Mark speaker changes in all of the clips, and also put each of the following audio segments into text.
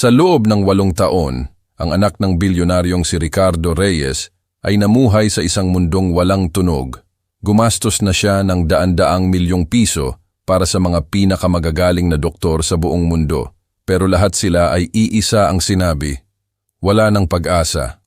Speaker 1: Sa loob ng 8 taon, ang anak ng bilyonaryong si Ricardo Reyes ay namuhay sa isang mundong walang tunog. Gumastos na siya ng daan-daang milyong piso para sa mga pinakamagagaling na doktor sa buong mundo. Pero lahat sila ay iisa ang sinabi, wala ng pag-asa.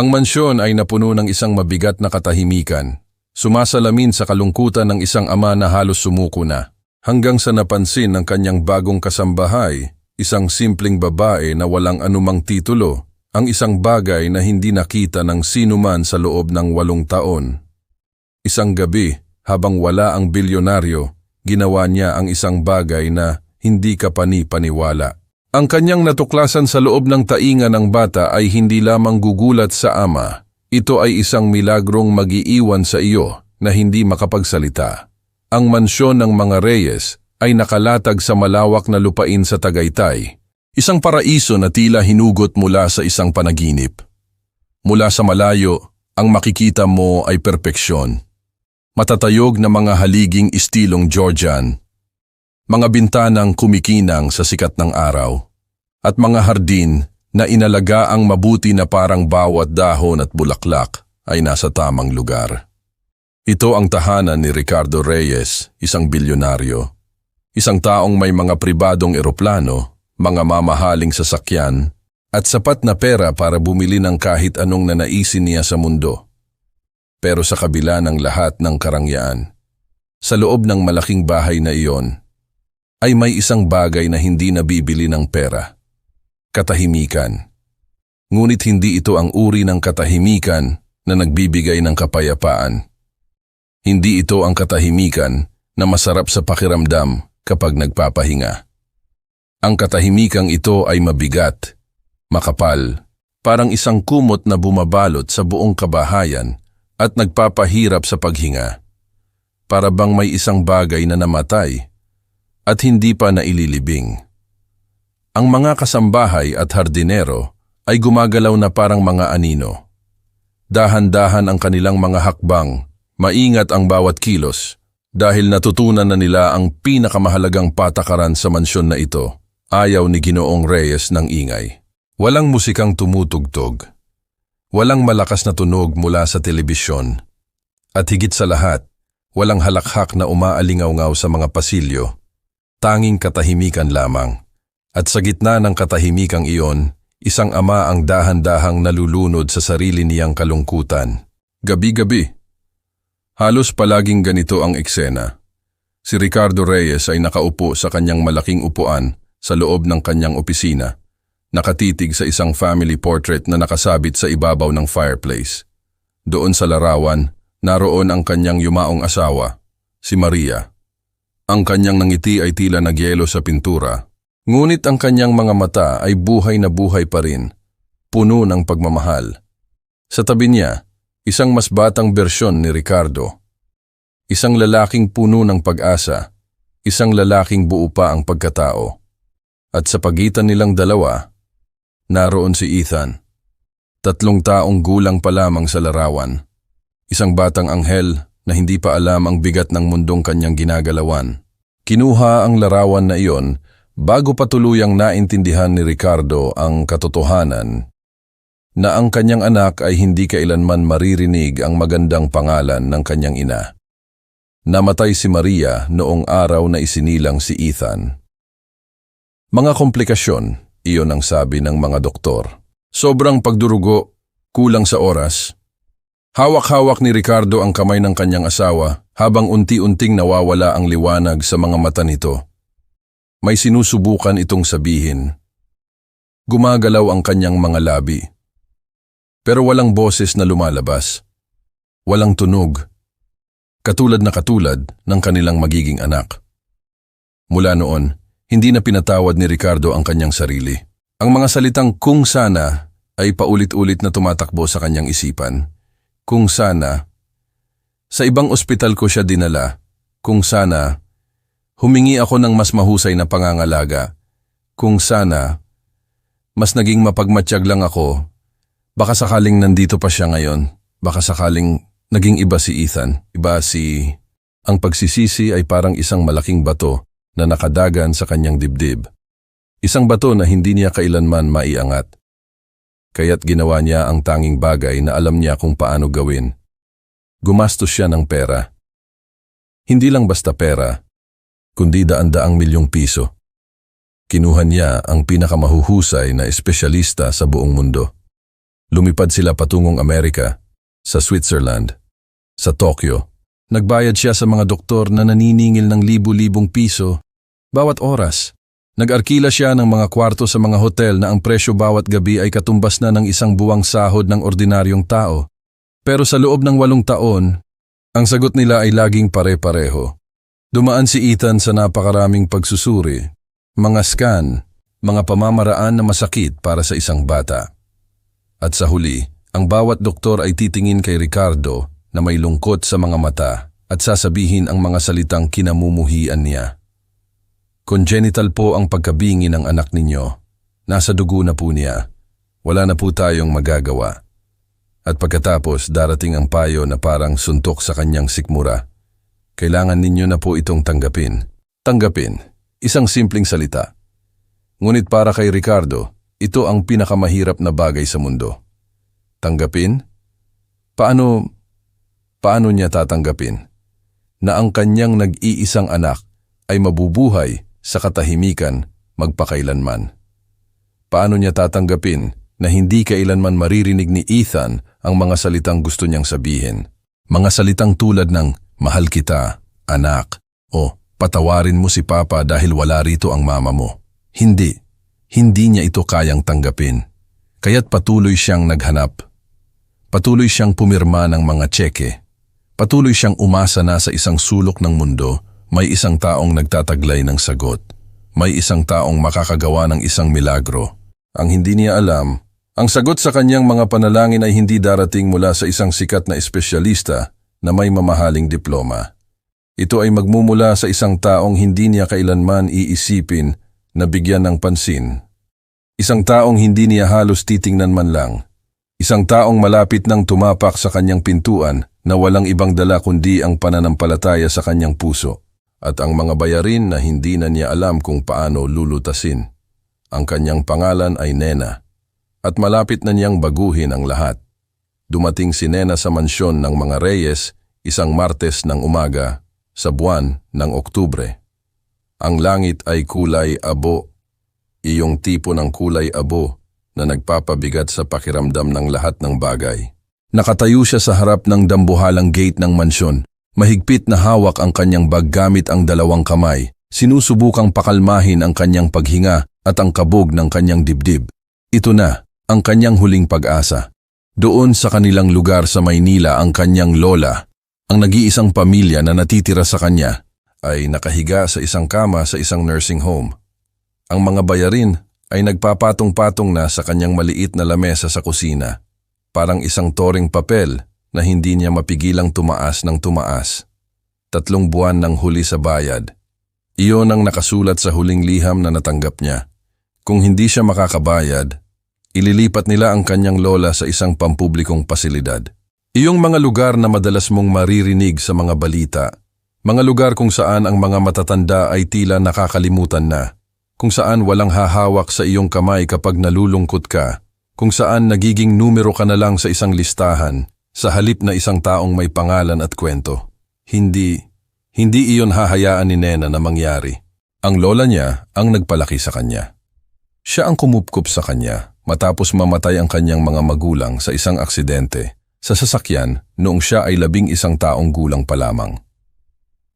Speaker 1: Ang mansyon ay napuno ng isang mabigat na katahimikan, sumasalamin sa kalungkutan ng isang ama na halos sumuko na. Hanggang sa napansin ng kanyang bagong kasambahay, isang simpleng babae na walang anumang titulo, ang isang bagay na hindi nakita ng sinuman sa loob ng 8 taon. Isang gabi, habang wala ang bilyonaryo, ginawa niya ang isang bagay na hindi ka pani-paniwala. Ang kanyang natuklasan sa loob ng tainga ng bata ay hindi lamang gugulat sa ama. Ito ay isang milagrong mag-iiwan sa iyo na hindi makapagsalita. Ang mansyon ng mga Reyes ay nakalatag sa malawak na lupain sa Tagaytay. Isang paraiso na tila hinugot mula sa isang panaginip. Mula sa malayo, ang makikita mo ay perpeksyon. Matatayog na mga haliging istilong Georgian, mga bintanang kumikinang sa sikat ng araw, at mga hardin na inalagaang mabuti na parang bawat dahon at bulaklak ay nasa tamang lugar. Ito ang tahanan ni Ricardo Reyes, isang bilyonaryo. Isang taong may mga pribadong eroplano, mga mamahaling sasakyan, at sapat na pera para bumili ng kahit anong nanaisin niya sa mundo. Pero sa kabila ng lahat ng karangyaan, sa loob ng malaking bahay na iyon, ay may isang bagay na hindi nabibili ng pera. Katahimikan. Ngunit hindi ito ang uri ng katahimikan na nagbibigay ng kapayapaan. Hindi ito ang katahimikan na masarap sa pakiramdam kapag nagpapahinga. Ang katahimikang ito ay mabigat, makapal, parang isang kumot na bumabalot sa buong kabahayan at nagpapahirap sa paghinga. Para bang may isang bagay na namatay at hindi pa naililibing. Ang mga kasambahay at hardinero ay gumagalaw na parang mga anino. Dahan-dahan ang kanilang mga hakbang, maingat ang bawat kilos, dahil natutunan na nila ang pinakamahalagang patakaran sa mansyon na ito. Ayaw ni Ginoong Reyes ng ingay. Walang musikang tumutugtog. Walang malakas na tunog mula sa telebisyon. At higit sa lahat, walang halakhak na umaalingaw-ngaw sa mga pasilyo. Tanging katahimikan lamang. At sa gitna ng katahimikang iyon, isang ama ang dahan-dahang nalulunod sa sarili niyang kalungkutan. Gabi-gabi. Halos palaging ganito ang eksena. Si Ricardo Reyes ay nakaupo sa kanyang malaking upuan sa loob ng kanyang opisina, nakatitig sa isang family portrait na nakasabit sa ibabaw ng fireplace. Doon sa larawan, naroon ang kanyang yumaong asawa, si Maria. Ang kanyang nangiti ay tila nagyelo sa pintura, ngunit ang kanyang mga mata ay buhay na buhay pa rin, puno ng pagmamahal. Sa tabi niya, isang mas batang bersyon ni Ricardo. Isang lalaking puno ng pag-asa, isang lalaking buo pa ang pagkatao. At sa pagitan nilang dalawa, naroon si Ethan. 3 taong gulang pa lamang sa larawan. Isang batang anghel na hindi pa alam ang bigat ng mundong kanyang ginagalawan. Kinuha ang larawan na iyon bago pa tuluyang naintindihan ni Ricardo ang katotohanan na ang kanyang anak ay hindi kailanman maririnig ang magandang pangalan ng kanyang ina. Namatay si Maria noong araw na isinilang si Ethan. Mga komplikasyon, iyon ang sabi ng mga doktor. Sobrang pagdurugo, kulang sa oras. Hawak-hawak ni Ricardo ang kamay ng kanyang asawa habang unti-unting nawawala ang liwanag sa mga mata nito. May sinusubukan itong sabihin. Gumagalaw ang kanyang mga labi. Pero walang boses na lumalabas. Walang tunog. Katulad ng kanilang magiging anak. Mula noon, hindi na pinatawad ni Ricardo ang kanyang sarili. Ang mga salitang kung sana ay paulit-ulit na tumatakbo sa kanyang isipan. Kung sana, sa ibang ospital ko siya dinala. Kung sana, humingi ako ng mas mahusay na pangangalaga. Kung sana, mas naging mapagmatsyag lang ako. Baka sakaling nandito pa siya ngayon. Baka sakaling naging iba si Ethan. Ang pagsisisi ay parang isang malaking bato na nakadagan sa kanyang dibdib. Isang bato na hindi niya kailanman maiangat. Kaya't ginawa niya ang tanging bagay na alam niya kung paano gawin. Gumastos siya ng pera. Hindi lang basta pera, kundi daan-daang milyong piso. Kinuha niya ang pinakamahuhusay na espesyalista sa buong mundo. Lumipad sila patungong Amerika, sa Switzerland, sa Tokyo. Nagbayad siya sa mga doktor na naniningil ng libu-libong piso bawat oras. Nag-arkila siya ng mga kwarto sa mga hotel na ang presyo bawat gabi ay katumbas na ng isang buwang sahod ng ordinaryong tao. Pero sa loob ng 8 taon, ang sagot nila ay laging pare-pareho. Dumaan si Ethan sa napakaraming pagsusuri, mga scan, mga pamamaraan na masakit para sa isang bata. At sa huli, ang bawat doktor ay titingin kay Ricardo na may lungkot sa mga mata at sasabihin ang mga salitang kinamumuhian niya. Congenital po ang pagkabingi ng anak ninyo. Nasa dugo na po niya. Wala na po tayong magagawa. At pagkatapos darating ang payo na parang suntok sa kanyang sikmura. Kailangan ninyo na po itong tanggapin. Tanggapin, isang simpleng salita. Ngunit para kay Ricardo, ito ang pinakamahirap na bagay sa mundo. Tanggapin? Paano niya tatanggapin? Na ang kanyang nag-iisang anak ay mabubuhay sa katahimikan magpakailanman. Paano niya tatanggapin na hindi kailanman maririnig ni Ethan ang mga salitang gusto niyang sabihin? Mga salitang tulad ng mahal kita, anak, o patawarin mo si Papa dahil wala rito ang mama mo. Hindi niya ito kayang tanggapin. Kaya't patuloy siyang naghanap. Patuloy siyang pumirma ng mga tseke. Patuloy siyang umasa na sa isang sulok ng mundo. May isang taong nagtataglay ng sagot. May isang taong makakagawa ng isang milagro. Ang hindi niya alam, ang sagot sa kanyang mga panalangin ay hindi darating mula sa isang sikat na espesyalista na may mamahaling diploma. Ito ay magmumula sa isang taong hindi niya kailanman iisipin na bigyan ng pansin. Isang taong hindi niya halos titingnan man lang. Isang taong malapit nang tumapak sa kanyang pintuan na walang ibang dala kundi ang pananampalataya sa kanyang puso. At ang mga bayarin na hindi na niya alam kung paano lulutasin. Ang kanyang pangalan ay Nena, at malapit na niyang baguhin ang lahat. Dumating si Nena sa mansyon ng mga Reyes isang Martes ng umaga sa buwan ng Oktubre. Ang langit ay kulay abo, iyong tipo ng kulay abo na nagpapabigat sa pakiramdam ng lahat ng bagay. Nakatayo siya sa harap ng dambuhalang gate ng mansyon. Mahigpit na hawak ang kanyang bag gamit ang 2 kamay, sinusubukang pakalmahin ang kanyang paghinga at ang kabog ng kanyang dibdib. Ito na, ang kanyang huling pag-asa. Doon sa kanilang lugar sa Maynila ang kanyang lola, ang nag-iisang pamilya na natitira sa kanya, ay nakahiga sa isang kama sa isang nursing home. Ang mga bayarin ay nagpapatong-patong na sa kanyang maliit na lamesa sa kusina, parang isang toring papel na hindi niya mapigilang tumaas ng tumaas. 3 buwan ng huli sa bayad. Iyon ang nakasulat sa huling liham na natanggap niya. Kung hindi siya makakabayad, ililipat nila ang kanyang lola sa isang pampublikong pasilidad. Iyong mga lugar na madalas mong maririnig sa mga balita. Mga lugar kung saan ang mga matatanda ay tila nakakalimutan na. Kung saan walang hahawak sa iyong kamay kapag nalulungkot ka. Kung saan nagiging numero ka na lang sa isang listahan. Sa halip na isang taong may pangalan at kwento. Hindi iyon hahayaan ni Nena na mangyari. Ang lola niya ang nagpalaki sa kanya. Siya ang kumupkup sa kanya matapos mamatay ang kanyang mga magulang sa isang aksidente sa sasakyan noong siya ay 11 taong gulang pa lamang.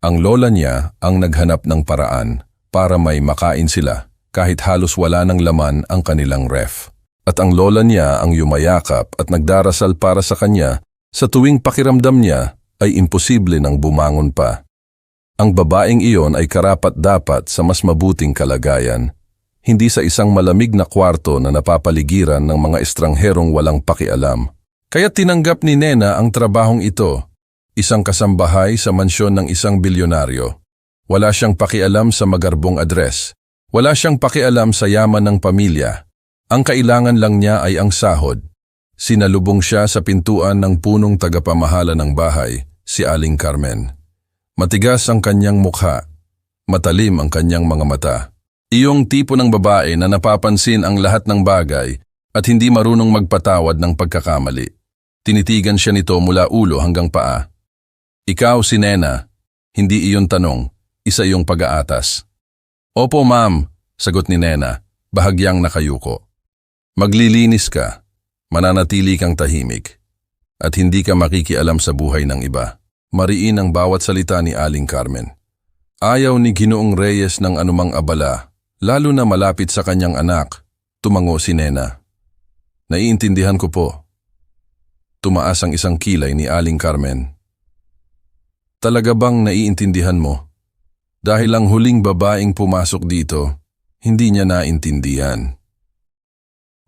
Speaker 1: Ang lola niya ang naghanap ng paraan para may makain sila kahit halos wala ng laman ang kanilang ref. At ang lola niya ang yumayakap at nagdarasal para sa kanya sa tuwing pakiramdam niya ay imposible nang bumangon pa. Ang babaeng iyon ay karapat-dapat sa mas mabuting kalagayan, hindi sa isang malamig na kwarto na napapaligiran ng mga estrangherong walang pakialam. Kaya tinanggap ni Nena ang trabahong ito, isang kasambahay sa mansyon ng isang bilyonaryo. Wala siyang pakialam sa magarbong address, wala siyang pakialam sa yaman ng pamilya. Ang kailangan lang niya ay ang sahod. Sinalubong siya sa pintuan ng punong tagapamahala ng bahay, si Aling Carmen. Matigas ang kanyang mukha, matalim ang kanyang mga mata, Iyong tipo ng babae na napapansin ang lahat ng bagay at hindi marunong magpatawad ng pagkakamali. Tinitigan siya nito mula ulo hanggang paa. Ikaw si Nena, hindi iyon tanong, isa iyong pag-aatas. Opo ma'am, sagot ni Nena, bahagyang nakayuko. Maglilinis ka, mananatili kang tahimik, at hindi ka makikialam sa buhay ng iba. Mariin ang bawat salita ni Aling Carmen. Ayaw ni Ginoong Reyes ng anumang abala, lalo na malapit sa kanyang anak. Tumango si Nena. Naiintindihan ko po. Tumaas ang isang kilay ni Aling Carmen. Talaga bang naiintindihan mo? Dahil ang huling babaeng pumasok dito, hindi niya naintindihan.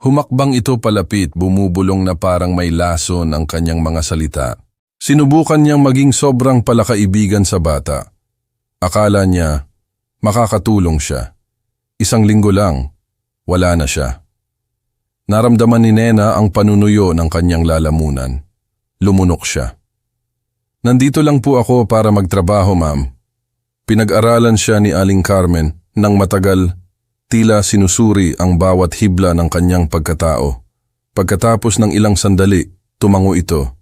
Speaker 1: Humakbang ito palapit, bumubulong na parang may lason ang kanyang mga salita. Sinubukan niyang maging sobrang palakaibigan sa bata. Akala niya, makakatulong siya. Isang linggo lang, wala na siya. Naramdaman ni Nena ang panunuyo ng kanyang lalamunan. Lumunok siya. Nandito lang po ako para magtrabaho, ma'am. Pinag-aralan siya ni Aling Carmen nang matagal, tila sinusuri ang bawat hibla ng kanyang pagkatao. Pagkatapos ng ilang sandali, tumango ito.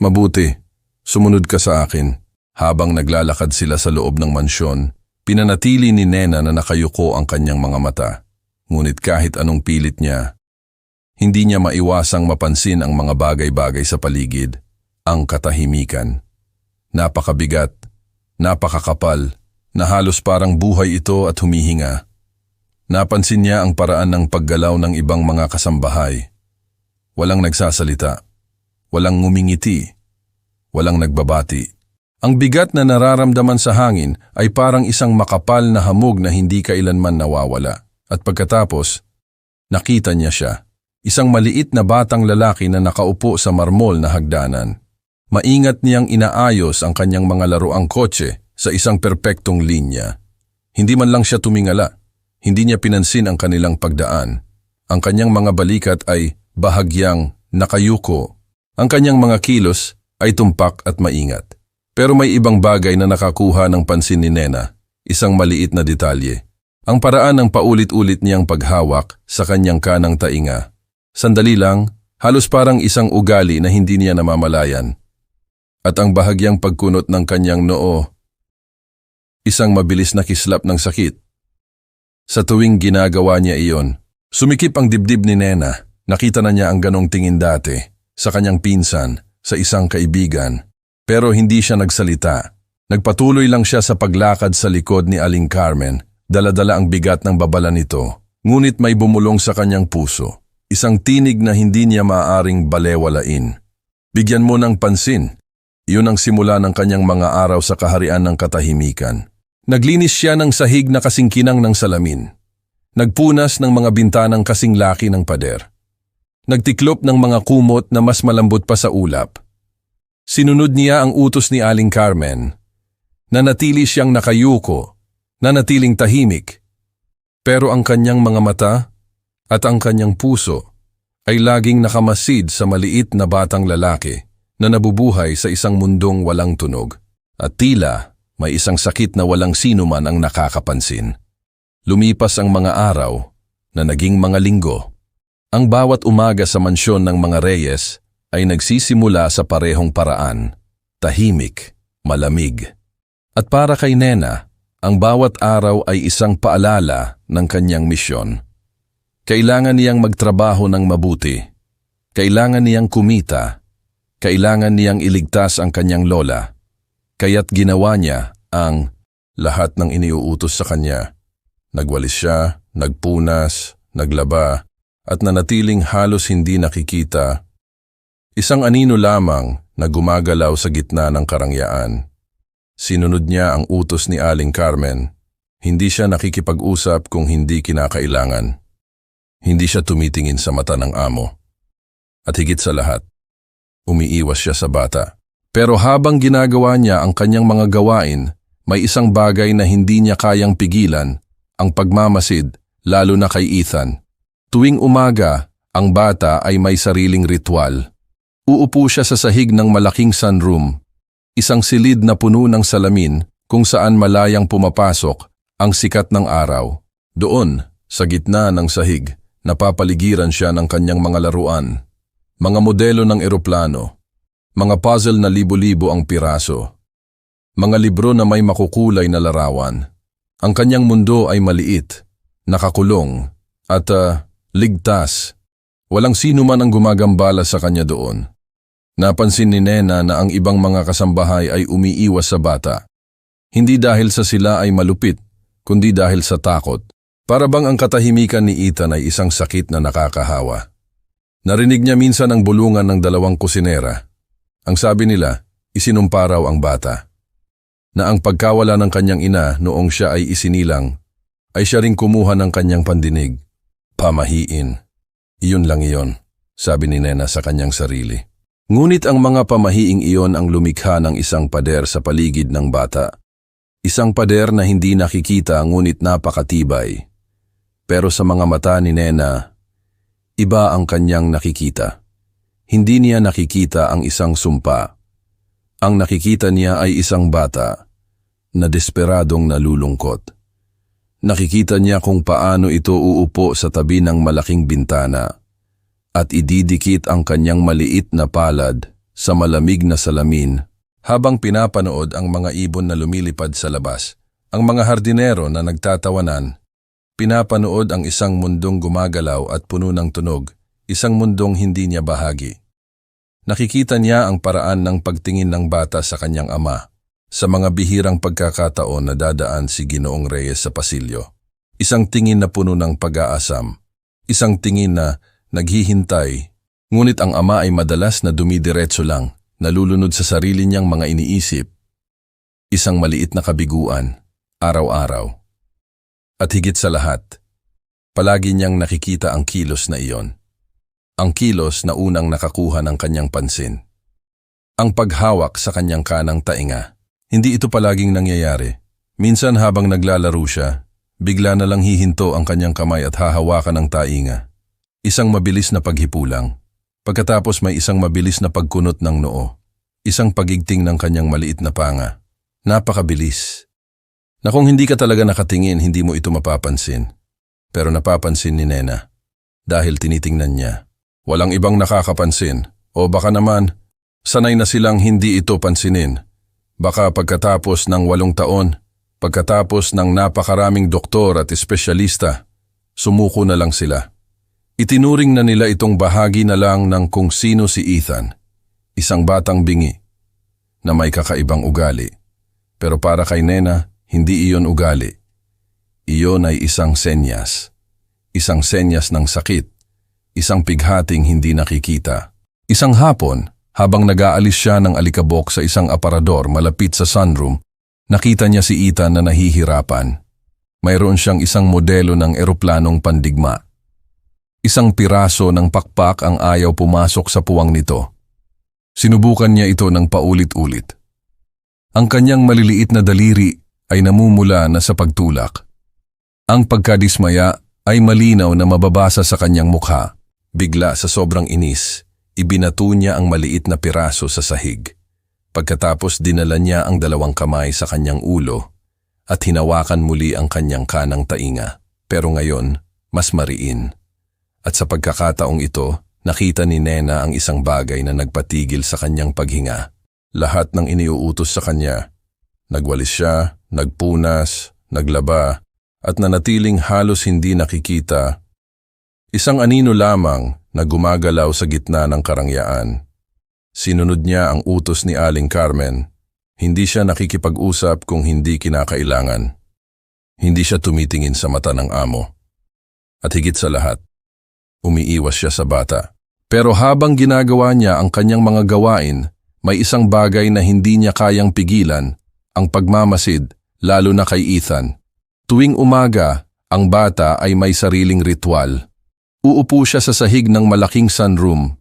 Speaker 1: Mabuti, sumunod ka sa akin. Habang naglalakad sila sa loob ng mansyon, pinanatili ni Nena na nakayuko ang kanyang mga mata. Ngunit kahit anong pilit niya, hindi niya maiwasang mapansin ang mga bagay-bagay sa paligid, ang katahimikan. Napakabigat, napakakapal, na halos parang buhay ito at humihinga. Napansin niya ang paraan ng paggalaw ng ibang mga kasambahay. Walang nagsasalita, walang ngumingiti, walang nagbabati. Ang bigat na nararamdaman sa hangin ay parang isang makapal na hamog na hindi kailanman nawawala. At pagkatapos, nakita niya siya. Isang maliit na batang lalaki na nakaupo sa marmol na hagdanan. Maingat niyang inaayos ang kanyang mga laruang kotse sa isang perpektong linya. Hindi man lang siya tumingala. Hindi niya pinansin ang kanilang pagdaan. Ang kanyang mga balikat ay bahagyang nakayuko. Ang kanyang mga kilos ay tumpak at maingat. Pero may ibang bagay na nakakuha ng pansin ni Nena, isang maliit na detalye. Ang paraan ng paulit-ulit niyang paghawak sa kanyang kanang tainga. Sandali lang, halos parang isang ugali na hindi niya namamalayan. At ang bahagyang pagkunot ng kanyang noo, isang mabilis na kislap ng sakit. Sa tuwing ginagawa niya iyon, sumikip ang dibdib ni Nena. Nakita na niya ang ganong tingin dati sa kanyang pinsan, sa isang kaibigan. Pero hindi siya nagsalita. Nagpatuloy lang siya sa paglakad sa likod ni Aling Carmen, dala-dala ang bigat ng babala nito. Ngunit may bumulong sa kanyang puso. Isang tinig na hindi niya maaaring balewalain. Bigyan mo ng pansin. Iyon ang simula ng kanyang mga araw sa kaharian ng katahimikan. Naglinis siya ng sahig na kasing kinang ng salamin. Nagpunas ng mga bintanang kasing laki ng pader. Nagtiklop ng mga kumot na mas malambot pa sa ulap. Sinunod niya ang utos ni Aling Carmen. Nanatili siyang nakayuko, nanatiling tahimik. Pero ang kanyang mga mata at ang kanyang puso ay laging nakamasid sa maliit na batang lalaki na nabubuhay sa isang mundong walang tunog. At tila may isang sakit na walang sino man ang nakakapansin. Lumipas ang mga araw na naging mga linggo. Ang bawat umaga sa mansyon ng mga Reyes ay nagsisimula sa parehong paraan, tahimik, malamig. At para kay Nena, ang bawat araw ay isang paalala ng kanyang misyon. Kailangan niyang magtrabaho ng mabuti. Kailangan niyang kumita. Kailangan niyang iligtas ang kanyang lola. Kaya't ginawa niya ang lahat ng iniuutos sa kanya. Nagwalis siya, nagpunas, naglaba, at nanatiling halos hindi nakikita. Isang anino lamang na gumagalaw sa gitna ng karangyaan. Sinunod niya ang utos ni Aling Carmen. Hindi siya nakikipag-usap kung hindi kinakailangan. Hindi siya tumitingin sa mata ng amo. At higit sa lahat, umiiwas siya sa bata. Pero habang ginagawa niya ang kanyang mga gawain, may isang bagay na hindi niya kayang pigilan, ang pagmamasid, lalo na kay Ethan. Tuwing umaga, ang bata ay may sariling ritual. Uupo siya sa sahig ng malaking sunroom, isang silid na puno ng salamin kung saan malayang pumapasok ang sikat ng araw. Doon, sa gitna ng sahig, napapaligiran siya ng kanyang mga laruan. Mga modelo ng eroplano, mga puzzle na libo-libo ang piraso, mga libro na may makukulay na larawan. Ang kanyang mundo ay maliit, nakakulong, at ligtas. Walang sino man ang gumagambala sa kanya doon. Napansin ni Nena na ang ibang mga kasambahay ay umiiwas sa bata. Hindi dahil sa sila ay malupit, kundi dahil sa takot. Para bang ang katahimikan ni Ethan ay isang sakit na nakakahawa. Narinig niya minsan ang bulungan ng dalawang kusinera. Ang sabi nila, isinumpa raw ang bata. Na ang pagkawala ng kanyang ina noong siya ay isinilang, ay siya ring kumuha ng kanyang pandinig. Pamahiin. Iyon lang iyon, sabi ni Nena sa kanyang sarili. Ngunit ang mga pamahiing iyon ang lumikha ng isang pader sa paligid ng bata. Isang pader na hindi nakikita ngunit napakatibay. Pero sa mga mata ni Nena, iba ang kanyang nakikita. Hindi niya nakikita ang isang sumpa. Ang nakikita niya ay isang bata na desperadong nalulungkot. Nakikita niya kung paano ito uupo sa tabi ng malaking bintana at ididikit ang kanyang maliit na palad sa malamig na salamin habang pinapanood ang mga ibon na lumilipad sa labas. Ang mga hardinero na nagtatawanan, pinapanood ang isang mundong gumagalaw at puno ng tunog, isang mundong hindi niya bahagi. Nakikita niya ang paraan ng pagtingin ng bata sa kanyang ama, sa mga bihirang pagkakataon na dadaan si Ginoong Reyes sa pasilyo. Isang tingin na puno ng pag-aasam, isang tingin na naghihintay, ngunit ang ama ay madalas na dumidiretso lang, nalulunod sa sarili niyang mga iniisip. Isang maliit na kabiguan, araw-araw. At higit sa lahat, palagi niyang nakikita ang kilos na iyon. Ang kilos na unang nakakuha ng kanyang pansin. Ang paghawak sa kanyang kanang tainga. Hindi ito palaging nangyayari. Minsan habang naglalaro siya, bigla na lang hihinto ang kanyang kamay at hahawakan ng tainga. Isang mabilis na paghipulang. Pagkatapos may isang mabilis na pagkunot ng noo. Isang pagigting ng kanyang maliit na panga. Napakabilis. Na kung hindi ka talaga nakatingin, hindi mo ito mapapansin. Pero napapansin ni Nena. Dahil tinitingnan niya. Walang ibang nakakapansin. O baka naman, sanay na silang hindi ito pansinin. Baka pagkatapos ng 8 taon, pagkatapos ng napakaraming doktor at espesyalista, sumuko na lang sila. Itinuring na nila itong bahagi na lang ng kung sino si Ethan. Isang batang bingi na may kakaibang ugali. Pero para kay Nena, hindi iyon ugali. Iyon ay isang senyas. Isang senyas ng sakit. Isang pighating hindi nakikita. Isang hapon, habang nag-aalis siya ng alikabok sa isang aparador malapit sa sunroom, nakita niya si Ethan na nahihirapan. Mayroon siyang isang modelo ng eroplanong pandigma. Isang piraso ng pakpak ang ayaw pumasok sa puwang nito. Sinubukan niya ito ng paulit-ulit. Ang kanyang maliliit na daliri ay namumula na sa pagtulak. Ang pagkadismaya ay malinaw na mababasa sa kanyang mukha. Bigla sa sobrang inis, ibinato niya ang maliit na piraso sa sahig. Pagkatapos dinala niya ang 2 kamay sa kanyang ulo at hinawakan muli ang kanyang kanang tainga. Pero ngayon, mas mariin. At sa pagkakataong ito, nakita ni Nena ang isang bagay na nagpatigil sa kanyang paghinga. Lahat ng iniuutos sa kanya. Nagwalis siya, nagpunas, naglaba, at nanatiling halos hindi nakikita. Isang anino lamang na gumagalaw sa gitna ng karangyaan. Sinunod niya ang utos ni Aling Carmen. Hindi siya nakikipag-usap kung hindi kinakailangan. Hindi siya tumitingin sa mata ng amo. At higit sa lahat, umiiwas siya sa bata. Pero habang ginagawa niya ang kanyang mga gawain, may isang bagay na hindi niya kayang pigilan, ang pagmamasid, lalo na kay Ethan. Tuwing umaga, ang bata ay may sariling ritual. Uupo siya sa sahig ng malaking sunroom,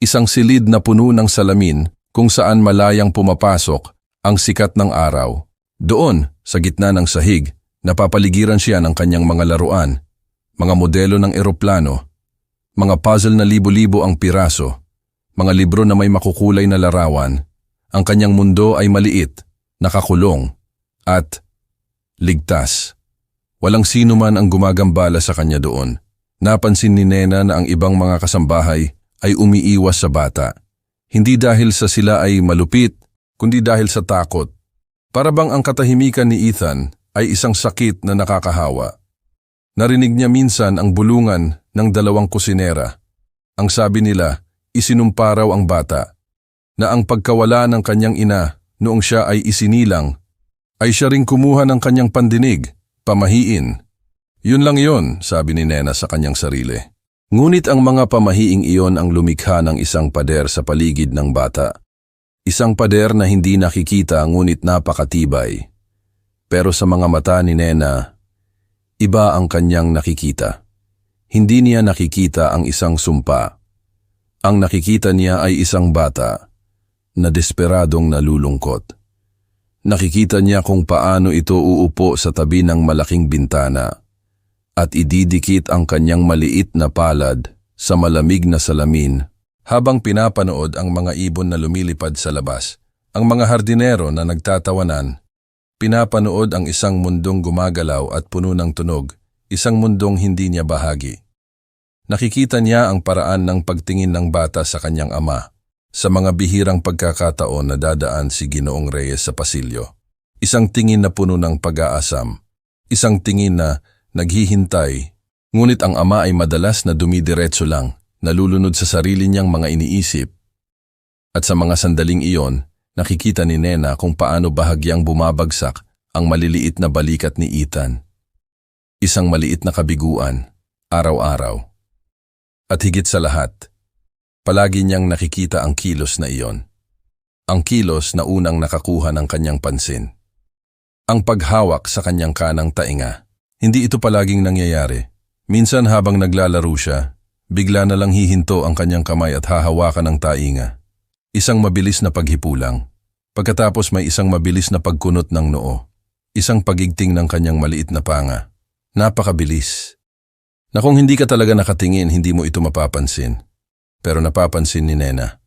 Speaker 1: isang silid na puno ng salamin kung saan malayang pumapasok ang sikat ng araw. Doon, sa gitna ng sahig, napapaligiran siya ng kanyang mga laruan, mga modelo ng eroplano, mga puzzle na libo-libo ang piraso, mga libro na may makukulay na larawan. Ang kanyang mundo ay maliit, nakakulong, at ligtas. Walang sino man ang gumagambala sa kanya doon. Napansin ni Nena na ang ibang mga kasambahay ay umiiwas sa bata. Hindi dahil sa sila ay malupit, kundi dahil sa takot. Para bang ang katahimikan ni Ethan ay isang sakit na nakakahawa. Narinig niya minsan ang bulungan ng dalawang kusinera. Ang sabi nila, isinumpa raw ang bata, na ang pagkawala ng kanyang ina noong siya ay isinilang, ay siya ring kumuha ng kanyang pandinig, pamahiin. Yun lang yon, sabi ni Nena sa kanyang sarili. Ngunit ang mga pamahiing iyon ang lumikha ng isang pader sa paligid ng bata. Isang pader na hindi nakikita ngunit napakatibay. Pero sa mga mata ni Nena, iba ang kanyang nakikita. Hindi niya nakikita ang isang sumpa. Ang nakikita niya ay isang bata na desperadong nalulungkot. Nakikita niya kung paano ito uupo sa tabi ng malaking bintana at ididikit ang kanyang maliit na palad sa malamig na salamin habang pinapanood ang mga ibon na lumilipad sa labas. Ang mga hardinero na nagtatawanan, pinapanood ang isang mundong gumagalaw at puno ng tunog, isang mundong hindi niya bahagi. Nakikita niya ang paraan ng pagtingin ng bata sa kanyang ama, sa mga bihirang pagkakataon na dadaan si Ginoong Reyes sa pasilyo. Isang tingin na puno ng pag-aasam, isang tingin na naghihintay, ngunit ang ama ay madalas na dumidiretso lang, nalulunod sa sarili niyang mga iniisip. At sa mga sandaling iyon, nakikita ni Nena kung paano bahagyang bumabagsak ang maliliit na balikat ni Ethan. Isang maliit na kabiguan, araw-araw. At higit sa lahat, palagi niyang nakikita ang kilos na iyon. Ang kilos na unang nakakuha ng kanyang pansin. Ang paghawak sa kanyang kanang tainga. Hindi ito palaging nangyayari. Minsan habang naglalaro siya, bigla na lang hihinto ang kanyang kamay at hahawakan ng tainga. Isang mabilis na paghipulang. Pagkatapos may isang mabilis na pagkunot ng noo. Isang pagigting ng kanyang maliit na panga. Napakabilis. Na kung hindi ka talaga nakatingin, hindi mo ito mapapansin. Pero napapansin ni Nena.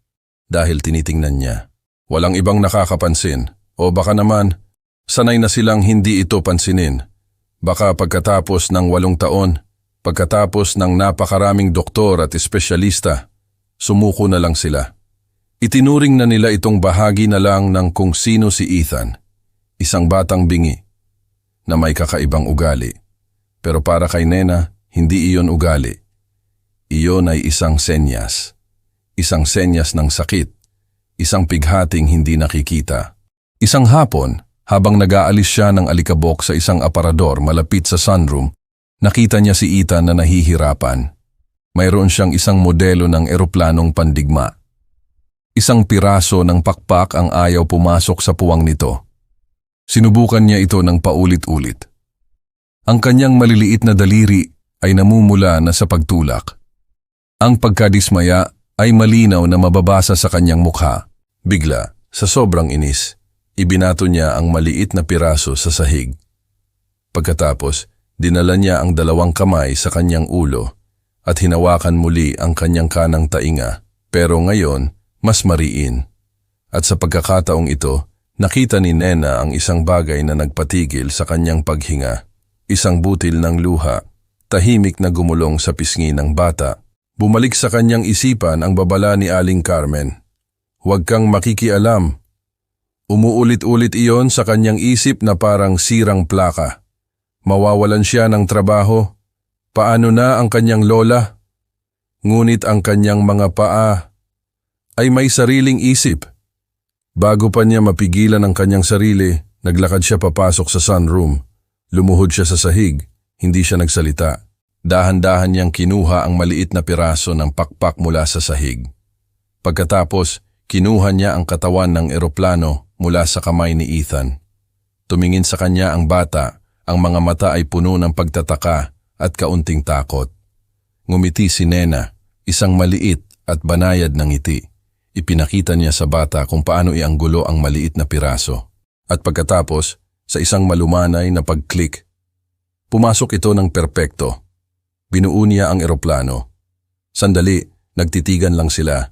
Speaker 1: Dahil tinitingnan niya. Walang ibang nakakapansin. O baka naman, sanay na silang hindi ito pansinin. Baka pagkatapos ng 8 taon, pagkatapos ng napakaraming doktor at espesyalista, sumuko na lang sila. Itinuring na nila itong bahagi na lang ng kung sino si Ethan, isang batang bingi na may kakaibang ugali. Pero para kay Nena, hindi iyon ugali. Iyon ay isang senyas ng sakit, isang pighating hindi nakikita. Isang hapon, habang nag-aalis siya ng alikabok sa isang aparador malapit sa sunroom, nakita niya si Ethan na nahihirapan. Mayroon siyang isang modelo ng eroplanong pandigma. Isang piraso ng pakpak ang ayaw pumasok sa puwang nito. Sinubukan niya ito ng paulit-ulit. Ang kanyang maliliit na daliri ay namumula na sa pagtulak. Ang pagkadismaya ay malinaw na mababasa sa kanyang mukha. Bigla, sa sobrang inis, ibinato niya ang maliit na piraso sa sahig. Pagkatapos, dinala niya ang 2 kamay sa kanyang ulo at hinawakan muli ang kanyang kanang tainga, pero ngayon, mas mariin. At sa pagkakataong ito, nakita ni Nena ang isang bagay na nagpatigil sa kanyang paghinga. Isang butil ng luha, tahimik na gumulong sa pisngi ng bata. Bumalik sa kanyang isipan ang babala ni Aling Carmen. Huwag kang makikialam. Umuulit-ulit iyon sa kanyang isip na parang sirang plaka. Mawawalan siya ng trabaho. Paano na ang kanyang lola? Ngunit ang kanyang mga paa ay may sariling isip. Bago pa niya mapigilan ang kanyang sarili, naglakad siya papasok sa sunroom. Lumuhod siya sa sahig, hindi siya nagsalita. Dahan-dahan niyang kinuha ang maliit na piraso ng pakpak mula sa sahig. Pagkatapos, kinuha niya ang katawan ng eroplano mula sa kamay ni Ethan. Tumingin sa kanya ang bata, ang mga mata ay puno ng pagtataka at kaunting takot. Ngumiti si Nena, isang maliit at banayad na ngiti. Ipinakita niya sa bata kung paano ianggulo ang maliit na piraso. At pagkatapos, sa isang malumanay na pag-click, pumasok ito ng perpekto. Binuo niya ang eroplano. Sandali, nagtitigan lang sila.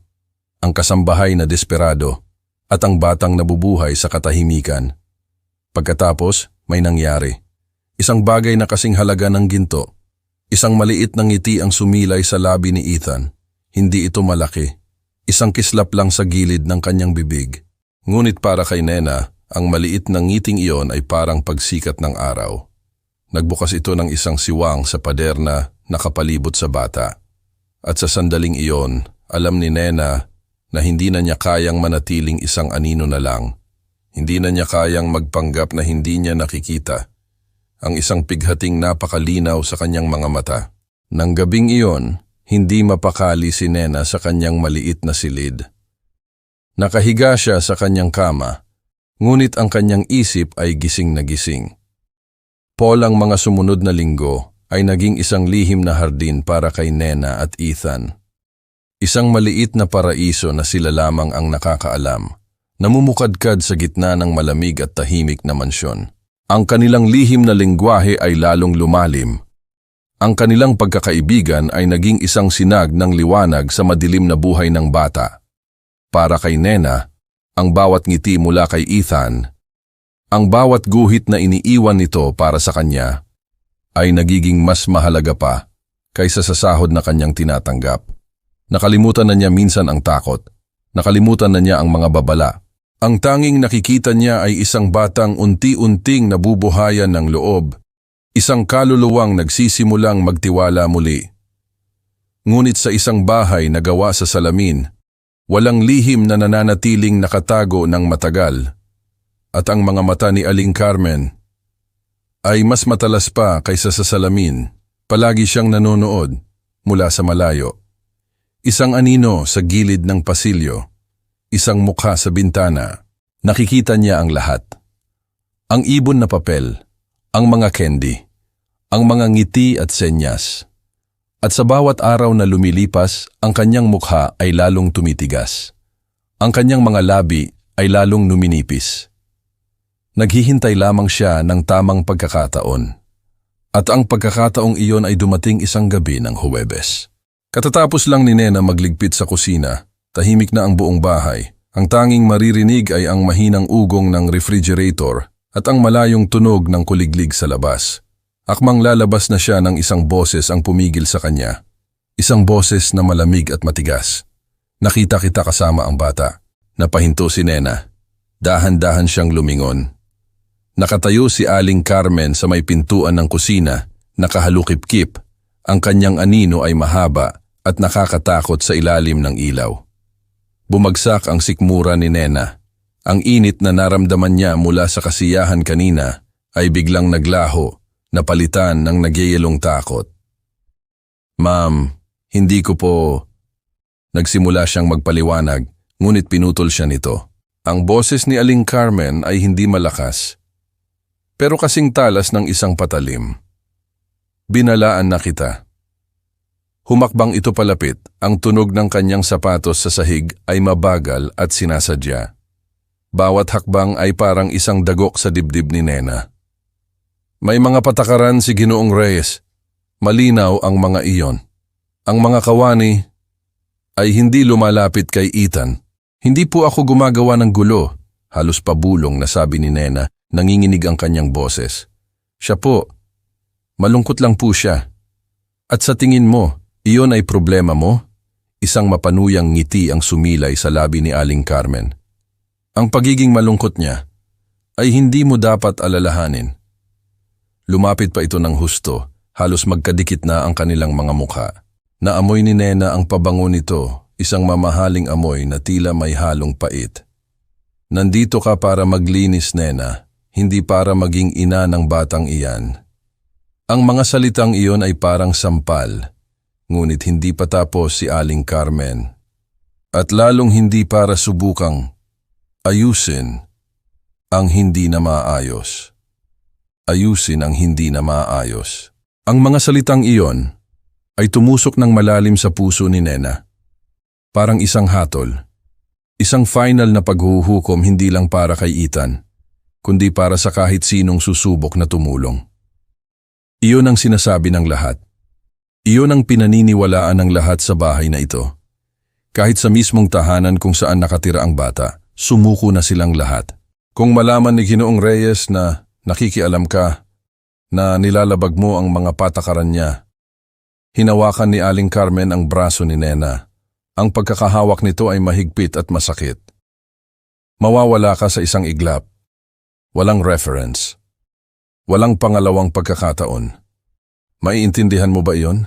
Speaker 1: Ang kasambahay na desperado at ang batang nabubuhay sa katahimikan. Pagkatapos, may nangyari. Isang bagay na kasing halaga ng ginto. Isang maliit na ngiti ang sumilay sa labi ni Ethan. Hindi ito malaki. Isang kislap lang sa gilid ng kanyang bibig. Ngunit para kay Nena, ang maliit na ngiting iyon ay parang pagsikat ng araw. Nagbukas ito ng isang siwang sa pader na nakapalibot sa bata. At sa sandaling iyon, alam ni Nena na hindi na niya kayang manatiling isang anino na lang. Hindi na niya kayang magpanggap na hindi niya nakikita ang isang pighating napakalinaw sa kanyang mga mata. Nang gabing iyon, hindi mapakali si Nena sa kanyang maliit na silid. Nakahiga siya sa kanyang kama, ngunit ang kanyang isip ay gising na gising. Paul, ang mga sumunod na linggo ay naging isang lihim na hardin para kay Nena at Ethan. Isang maliit na paraiso na sila lamang ang nakakaalam, namumukadkad sa gitna ng malamig at tahimik na mansyon. Ang kanilang lihim na lengguwahe ay lalong lumalim. Ang kanilang pagkakaibigan ay naging isang sinag ng liwanag sa madilim na buhay ng bata. Para kay Nena, ang bawat ngiti mula kay Ethan, ang bawat guhit na iniiwan nito para sa kanya, ay nagiging mas mahalaga pa kaysa sa sahod na kanyang tinatanggap. Nakalimutan na niya minsan ang takot. Nakalimutan na niya ang mga babala. Ang tanging nakikita niya ay isang batang unti-unting nabubuhayan ng loob, isang kaluluwang nagsisimulang magtiwala muli. Ngunit sa isang bahay na gawa sa salamin, walang lihim na nananatiling nakatago ng matagal. At ang mga mata ni Aling Carmen ay mas matalas pa kaysa sa salamin. Palagi siyang nanonood mula sa malayo. Isang anino sa gilid ng pasilyo. Isang mukha sa bintana. Nakikita niya ang lahat. Ang ibon na papel, ang mga candy, ang mga ngiti at senyas. At sa bawat araw na lumilipas, ang kanyang mukha ay lalong tumitigas. Ang kanyang mga labi ay lalong numinipis. Naghihintay lamang siya ng tamang pagkakataon. At ang pagkakataong iyon ay dumating isang gabi ng Huwebes. Katatapos lang ni Nena magligpit sa kusina, tahimik na ang buong bahay. Ang tanging maririnig ay ang mahinang ugong ng refrigerator at ang malayong tunog ng kuliglig sa labas. Akmang lalabas na siya ng isang boses ang pumigil sa kanya. Isang boses na malamig at matigas. Nakita kita kasama ang bata. Napahinto si Nena. Dahan-dahan siyang lumingon. Nakatayo si Aling Carmen sa may pintuan ng kusina, nakahalukip-kip. Ang kanyang anino ay mahaba at nakakatakot sa ilalim ng ilaw. Bumagsak ang sikmura ni Nena. Ang init na naramdaman niya mula sa kasiyahan kanina ay biglang naglaho, napalitan ng nagyayelong takot. "Ma'am, hindi ko po..." Nagsimula siyang magpaliwanag, ngunit pinutol siya nito. Ang boses ni Aling Carmen ay hindi malakas, pero kasing talas ng isang patalim. "Binalaan na kita." Humakbang ito palapit, ang tunog ng kanyang sapatos sa sahig ay mabagal at sinasadya. Bawat hakbang ay parang isang dagok sa dibdib ni Nena. "May mga patakaran si Ginoong Reyes. Malinaw ang mga iyon. Ang mga kawani ay hindi lumalapit kay Ethan. Hindi po ako gumagawa ng gulo." Halos pabulong na sabi ni Nena, nanginginig ang kanyang boses. "Siya po, malungkot lang po siya. At sa tingin mo, iyon ay problema mo?" Isang mapanuyang ngiti ang sumilay sa labi ni Aling Carmen. "Ang pagiging malungkot niya ay hindi mo dapat alalahanin." Lumapit pa ito ng husto, halos magkadikit na ang kanilang mga mukha. Naamoy ni Nena ang pabango nito, isang mamahaling amoy na tila may halong pait. "Nandito ka para maglinis, Nena, hindi para maging ina ng batang iyan." Ang mga salitang iyon ay parang sampal, ngunit hindi pa tapos si Aling Carmen. At lalong hindi para subukang ayusin ang hindi na maayos. Ayusin ang hindi na maayos. Ang mga salitang iyon ay tumusok ng malalim sa puso ni Nena. Parang isang hatol. Isang final na paghuhukom hindi lang para kay Ethan, kundi para sa kahit sinong susubok na tumulong. Iyon ang sinasabi ng lahat. Iyon ang pinaniniwalaan ng lahat sa bahay na ito. Kahit sa mismong tahanan kung saan nakatira ang bata, sumuko na silang lahat. Kung malaman ni Ginoong Reyes na nakikialam ka, na nilalabag mo ang mga patakaran niya. Hinawakan ni Aling Carmen ang braso ni Nena. Ang pagkakahawak nito ay mahigpit at masakit. Mawawala ka sa isang iglap. Walang reference. Walang pangalawang pagkakataon. Maiintindihan mo ba iyon?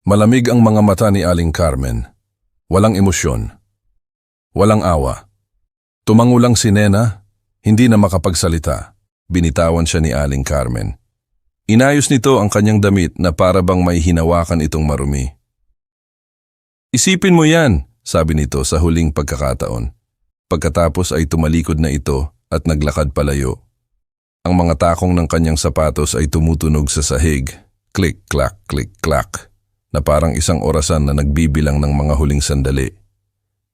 Speaker 1: Malamig ang mga mata ni Aling Carmen. Walang emosyon. Walang awa. Tumango lang si Nena, hindi na makapagsalita. Binitawan siya ni Aling Carmen. Inayos nito ang kanyang damit na para bang may hinawakan itong marumi. Isipin mo yan, sabi nito sa huling pagkakataon. Pagkatapos ay tumalikod na ito at naglakad palayo. Ang mga takong ng kanyang sapatos ay tumutunog sa sahig, click-clack, click-clack, na parang isang orasan na nagbibilang ng mga huling sandali.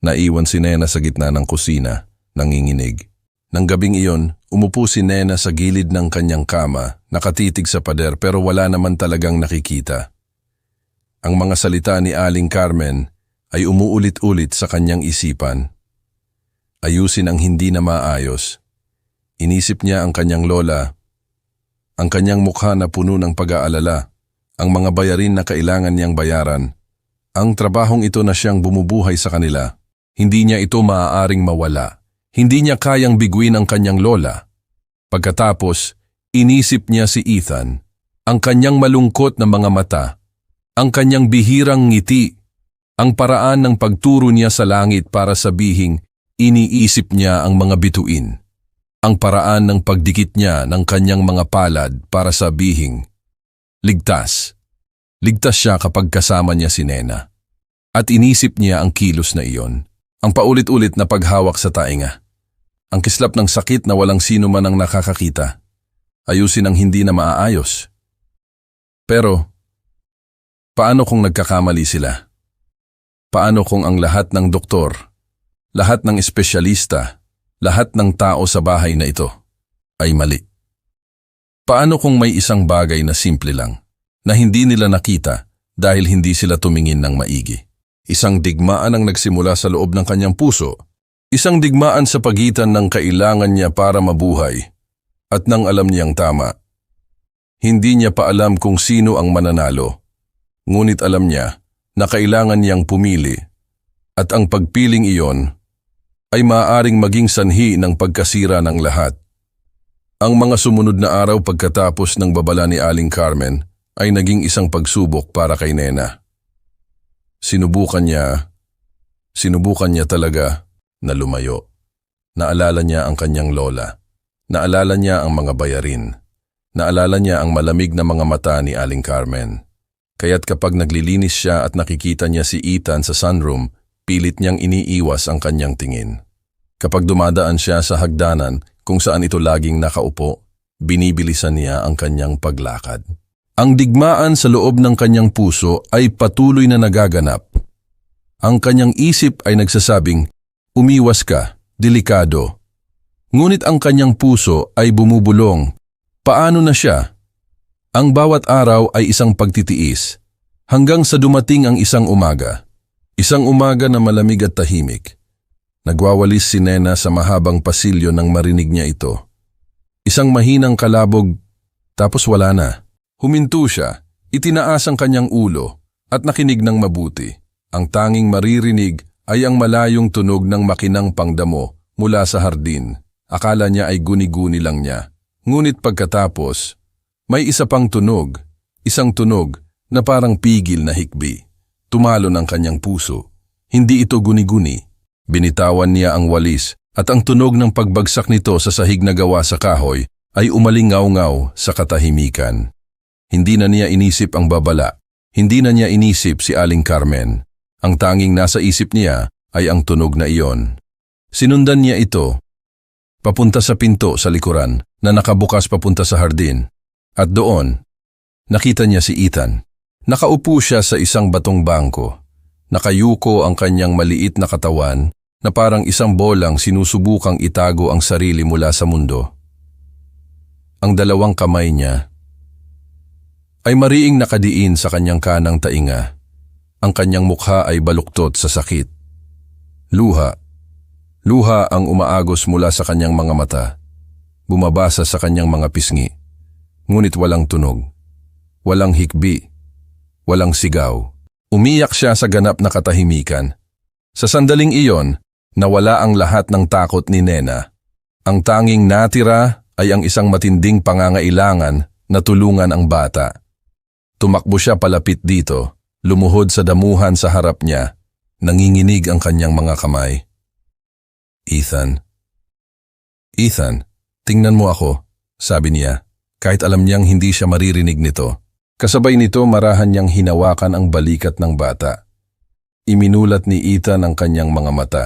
Speaker 1: Naiwan si Nena sa gitna ng kusina, nanginginig. Nang gabing iyon, umupo si Nena sa gilid ng kanyang kama, nakatitig sa pader pero wala naman talagang nakikita. Ang mga salita ni Aling Carmen ay umuulit-ulit sa kanyang isipan. Ayusin ang hindi na maayos. Inisip niya ang kanyang lola, ang kanyang mukha na puno ng pag-aalala, ang mga bayarin na kailangan niyang bayaran. Ang trabahong ito na siyang bumubuhay sa kanila, hindi niya ito maaaring mawala. Hindi niya kayang biguin ang kanyang lola. Pagkatapos, inisip niya si Ethan, ang kanyang malungkot na mga mata, ang kanyang bihirang ngiti, ang paraan ng pagturo niya sa langit para sabihing iniisip niya ang mga bituin, ang paraan ng pagdikit niya ng kanyang mga palad para sabihing ligtas. Ligtas siya kapag kasama niya si Nena. At inisip niya ang kilos na iyon, ang paulit-ulit na paghawak sa tainga. Ang kislap ng sakit na walang sino man ang nakakakita. Ayusin ang hindi na maaayos. Pero, paano kung nagkakamali sila? Paano kung ang lahat ng doktor, lahat ng espesyalista, lahat ng tao sa bahay na ito ay mali? Paano kung may isang bagay na simple lang, na hindi nila nakita dahil hindi sila tumingin ng maigi? Isang digmaan ang nagsimula sa loob ng kanyang puso. Isang digmaan sa pagitan ng kailangan niya para mabuhay at nang alam niyang tama. Hindi niya pa alam kung sino ang mananalo, ngunit alam niya na kailangan niyang pumili at ang pagpiling iyon ay maaaring maging sanhi ng pagkasira ng lahat. Ang mga sumunod na araw pagkatapos ng babala ni Aling Carmen ay naging isang pagsubok para kay Nena. Sinubukan niya talaga na lumayo. Naalala niya ang kanyang lola. Naalala niya ang mga bayarin. Naalala niya ang malamig na mga mata ni Aling Carmen. Kaya't kapag naglilinis siya at nakikita niya si Ethan sa sunroom, pilit niyang iniiwas ang kanyang tingin. Kapag dumadaan siya sa hagdanan kung saan ito laging nakaupo, binibilisan niya ang kanyang paglakad. Ang digmaan sa loob ng kanyang puso ay patuloy na nagaganap. Ang kanyang isip ay nagsasabing, umiwas ka, delikado. Ngunit ang kanyang puso ay bumubulong. Paano na siya? Ang bawat araw ay isang pagtitiis, hanggang sa dumating ang isang umaga. Isang umaga na malamig at tahimik. Nagwawalis si Nena sa mahabang pasilyo nang marinig niya ito. Isang mahinang kalabog, tapos wala na. Huminto siya, itinaas ang kanyang ulo, at nakinig ng mabuti. Ang tanging maririnig ay ang malayong tunog ng makinang pangdamo mula sa hardin. Akala niya ay guni-guni lang niya. Ngunit pagkatapos, may isa pang tunog, isang tunog na parang pigil na hikbi. Tumalo ng kanyang puso. Hindi ito guni-guni. Binitawan niya ang walis at ang tunog ng pagbagsak nito sa sahig na gawa sa kahoy ay umalingaw-ngaw sa katahimikan. Hindi na niya inisip ang babala. Hindi na niya inisip si Aling Carmen. Ang tanging nasa isip niya ay ang tunog na iyon. Sinundan niya ito, papunta sa pinto sa likuran na nakabukas papunta sa hardin. At doon, nakita niya si Ethan. Nakaupo siya sa isang batong bangko. Nakayuko ang kanyang maliit na katawan na parang isang bolang sinusubukang itago ang sarili mula sa mundo. Ang dalawang kamay niya ay mariing nakadiin sa kanyang kanang tainga. Ang kanyang mukha ay baluktot sa sakit. Luha ang umaagos mula sa kanyang mga mata, bumabasa sa kanyang mga pisngi. ngunit walang tunog. Walang hikbi. Walang sigaw. Umiyak siya sa ganap na katahimikan. Sa sandaling iyon, nawala ang lahat ng takot ni Nena. Ang tanging natira ay ang isang matinding pangangailangan na tulungan ang bata. Tumakbo siya palapit dito, lumuhod sa damuhan sa harap niya, nanginginig ang kanyang mga kamay. Ethan. Ethan, tingnan mo ako, sabi niya, kahit alam niyang hindi siya maririnig nito. Kasabay nito marahan niyang hinawakan ang balikat ng bata. Iminulat ni Ethan ang kanyang mga mata.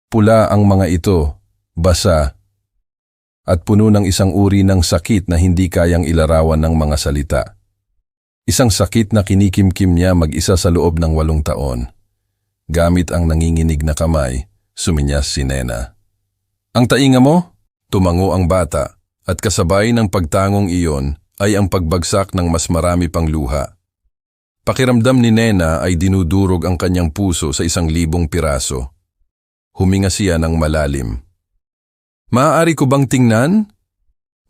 Speaker 1: Pula ang mga ito, basa, at puno ng isang uri ng sakit na hindi kayang ilarawan ng mga salita. Isang sakit na kinikimkim niya mag-isa sa loob ng 8 taon. Gamit ang nanginginig na kamay, suminyas si Nena. Ang tainga mo? Tumango ang bata, at kasabay ng pagtangong iyon ay ang pagbagsak ng mas marami pang luha. Pakiramdam ni Nena ay dinudurog ang kanyang puso sa 1,000 piraso. Huminga siya ng malalim. Maaari ko bang tingnan?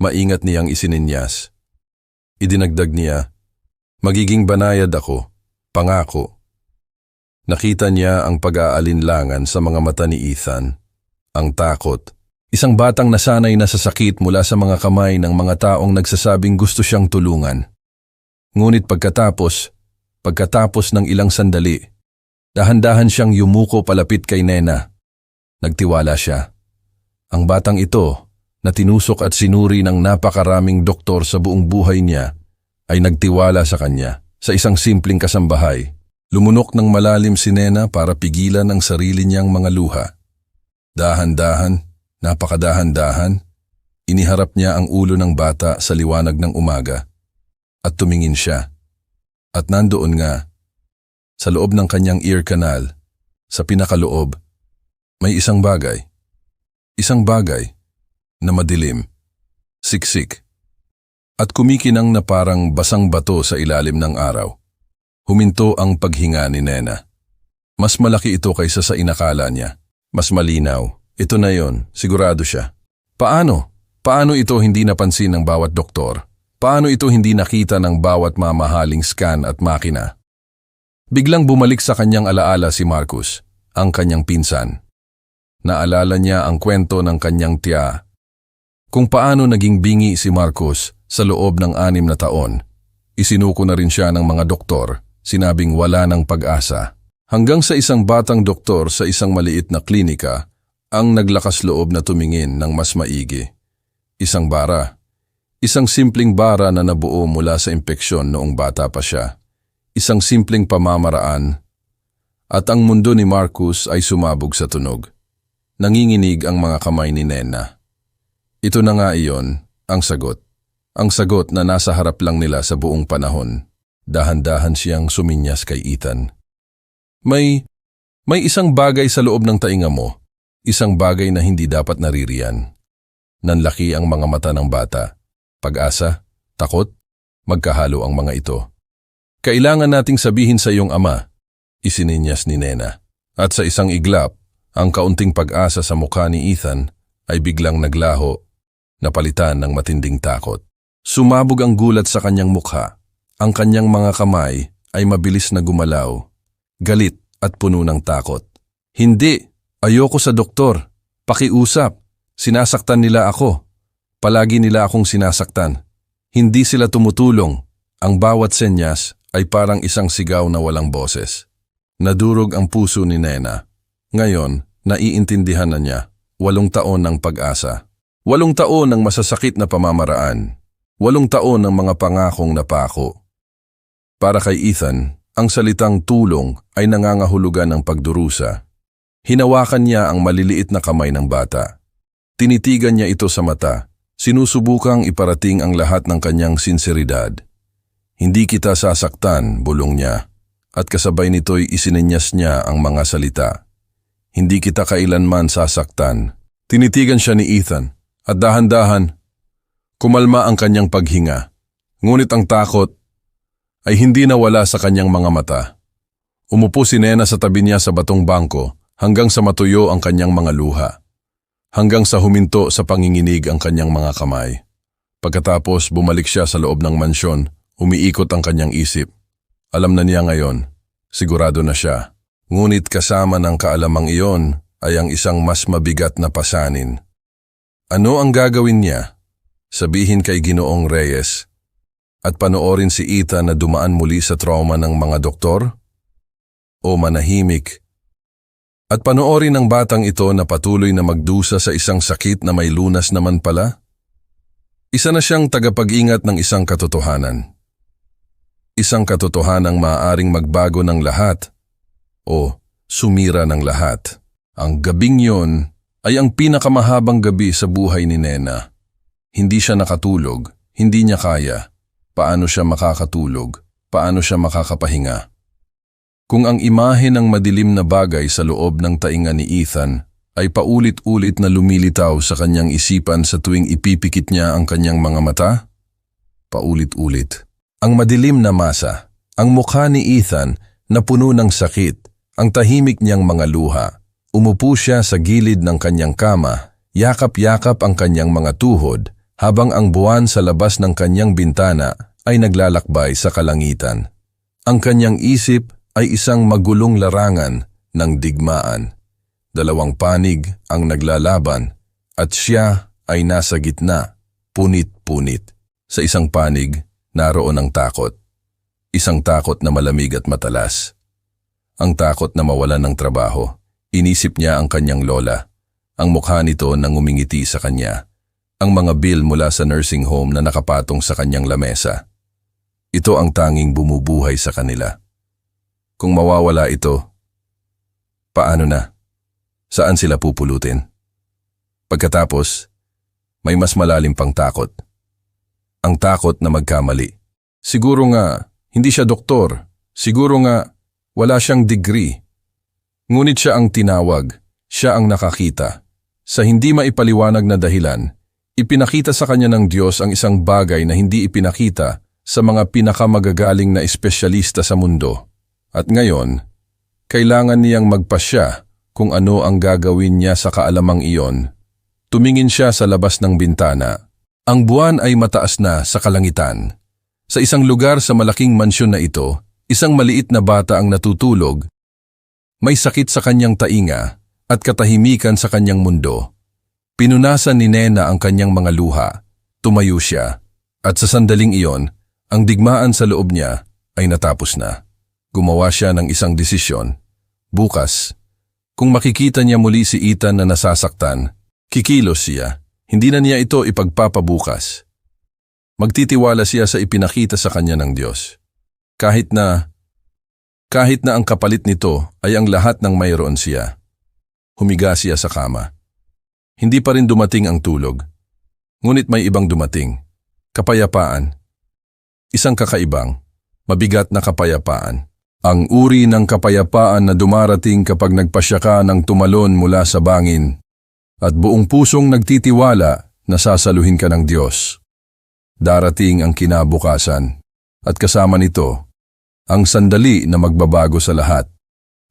Speaker 1: Maingat niyang isininyas. Idinagdag niya, magiging banayad ako, pangako. Nakita niya ang pag-aalinlangan sa mga mata ni Ethan. Ang takot. Isang batang nasanay na sa sakit mula sa mga kamay ng mga taong nagsasabing gusto siyang tulungan. Ngunit pagkatapos ng ilang sandali, dahan-dahan siyang yumuko palapit kay Nena. Nagtiwala siya. Ang batang ito, na tinusok at sinuri ng napakaraming doktor sa buong buhay niya, ay nagtiwala sa kanya, sa isang simpleng kasambahay. Lumunok ng malalim si Nena para pigilan ang sarili niyang mga luha. Dahan-dahan, napakadahan-dahan, iniharap niya ang ulo ng bata sa liwanag ng umaga at tumingin siya. At nandoon nga, sa loob ng kanyang ear canal, sa pinakaloob, may isang bagay na madilim, siksik, at kumikinang na parang basang bato sa ilalim ng araw. Huminto ang paghinga ni Nena. Mas malaki ito kaysa sa inakala niya. Mas malinaw. Ito na yon, sigurado siya. Paano? Paano ito hindi napansin ng bawat doktor? Paano ito hindi nakita ng bawat mamahaling scan at makina? Biglang bumalik sa kanyang alaala si Marcus, ang kanyang pinsan. Naalala niya ang kwento ng kanyang tiya. Kung paano naging bingi si Marcus sa loob ng 6 na taon. Isinuko na rin siya ng mga doktor, sinabing wala ng pag-asa. Hanggang sa isang batang doktor sa isang maliit na klinika, ang naglakas loob na tumingin ng mas maigi. Isang bara. Isang simpleng bara na nabuo mula sa impeksyon noong bata pa siya. Isang simpleng pamamaraan. At ang mundo ni Marcus ay sumabog sa tunog. Nanginginig ang mga kamay ni Nena. Ito na nga iyon, ang sagot. Ang sagot na nasa harap lang nila sa buong panahon. Dahan-dahan siyang suminyas kay Ethan. May isang bagay sa loob ng tainga mo. Isang bagay na hindi dapat naririyan. Nanlaki ang mga mata ng bata. Pag-asa, takot, magkahalo ang mga ito. Kailangan nating sabihin sa iyong ama, isininyas ni Nena. At sa isang iglap, ang kaunting pag-asa sa mukha ni Ethan ay biglang naglaho, napalitan ng matinding takot. Sumabog ang gulat sa kanyang mukha. Ang kanyang mga kamay ay mabilis na gumalaw, galit at puno ng takot. Hindi! Ayoko sa doktor. Pakiusap. Sinasaktan nila ako. Palagi nila akong sinasaktan. Hindi sila tumutulong. Ang bawat senyas ay parang isang sigaw na walang boses. Nadurog ang puso ni Nena. Ngayon, naiintindihan na niya. 8 taon ng pag-asa. 8 taon ng masasakit na pamamaraan. 8 taon ng mga pangakong napako. Para kay Ethan, ang salitang tulong ay nangangahulugan ng pagdurusa. Hinawakan niya ang maliliit na kamay ng bata. Tinitigan niya ito sa mata, sinusubukang iparating ang lahat ng kanyang sinseridad. Hindi kita sasaktan, bulong niya, at kasabay nito'y isininyas niya ang mga salita. Hindi kita kailanman sasaktan. Tinitigan siya ni Ethan, at dahan-dahan, kumalma ang kanyang paghinga. Ngunit ang takot ay hindi nawala sa kanyang mga mata. Umupo si Nena sa tabi niya sa batong bangko, hanggang sa matuyo ang kanyang mga luha, hanggang sa huminto sa panginginig ang kanyang mga kamay. Pagkatapos bumalik siya sa loob ng mansyon, umiikot ang kanyang isip. Alam na niya ngayon, sigurado na siya. Ngunit kasama ng kaalamang iyon ay ang isang mas mabigat na pasanin. Ano ang gagawin niya? Sabihin kay Ginoong Reyes at panoorin si Ethan na dumaan muli sa trauma ng mga doktor? O manahimik at panoorin ang batang ito na patuloy na magdusa sa isang sakit na may lunas naman pala? Isa na siyang tagapag-ingat ng isang katotohanan. Isang katotohanang maaaring magbago ng lahat o sumira ng lahat. Ang gabing yon ay ang pinakamahabang gabi sa buhay ni Nena. Hindi siya nakatulog, hindi niya kaya. Paano siya makakatulog? Paano siya makakapahinga? Kung ang imahe ng madilim na bagay sa loob ng tainga ni Ethan ay paulit-ulit na lumilitaw sa kanyang isipan sa tuwing ipipikit niya ang kanyang mga mata? Paulit-ulit. Ang madilim na masa, ang mukha ni Ethan na puno ng sakit, ang tahimik niyang mga luha. Umupo siya sa gilid ng kanyang kama, yakap-yakap ang kanyang mga tuhod, habang ang buwan sa labas ng kanyang bintana ay naglalakbay sa kalangitan. Ang kanyang isip ay isang magulong larangan ng digmaan. Dalawang panig ang naglalaban at siya ay nasa gitna, punit-punit. Sa isang panig, naroon ang takot. Isang takot na malamig at matalas. Ang takot na mawalan ng trabaho. Inisip niya ang kanyang lola. Ang mukha nito nang umingiti sa kanya. Ang mga bill mula sa nursing home na nakapatong sa kanyang lamesa. Ito ang tanging bumubuhay sa kanila. Kung mawawala ito, paano na? Saan sila pupulutin? Pagkatapos, may mas malalim pang takot. Ang takot na magkamali. Siguro nga, hindi siya doktor. Siguro nga, wala siyang degree. Ngunit siya ang tinawag, siya ang nakakita. Sa hindi maipaliwanag na dahilan, ipinakita sa kanya ng Diyos ang isang bagay na hindi ipinakita sa mga pinakamagagaling na espesyalista sa mundo. At ngayon, kailangan niyang magpasya kung ano ang gagawin niya sa kaalamang iyon. Tumingin siya sa labas ng bintana. Ang buwan ay mataas na sa kalangitan. Sa isang lugar sa malaking mansyon na ito, isang maliit na bata ang natutulog. May sakit sa kanyang tainga at katahimikan sa kanyang mundo. Pinunasan ni Nena ang kanyang mga luha. Tumayo siya. At sa sandaling iyon, ang digmaan sa loob niya ay natapos na. Gumawa siya ng isang desisyon. Bukas, kung makikita niya muli si Ethan na nasasaktan, kikilos siya. Hindi na niya ito ipagpapabukas. Magtitiwala siya sa ipinakita sa kanya ng Diyos. Kahit na ang kapalit nito ay ang lahat ng mayroon siya. Humiga siya sa kama. Hindi pa rin dumating ang tulog. Ngunit may ibang dumating. Kapayapaan. Isang kakaibang, mabigat na kapayapaan. Ang uri ng kapayapaan na dumarating kapag nagpasya ka ng tumalon mula sa bangin at buong pusong nagtitiwala na sasaluhin ka ng Diyos. Darating ang kinabukasan at kasama nito ang sandali na magbabago sa lahat.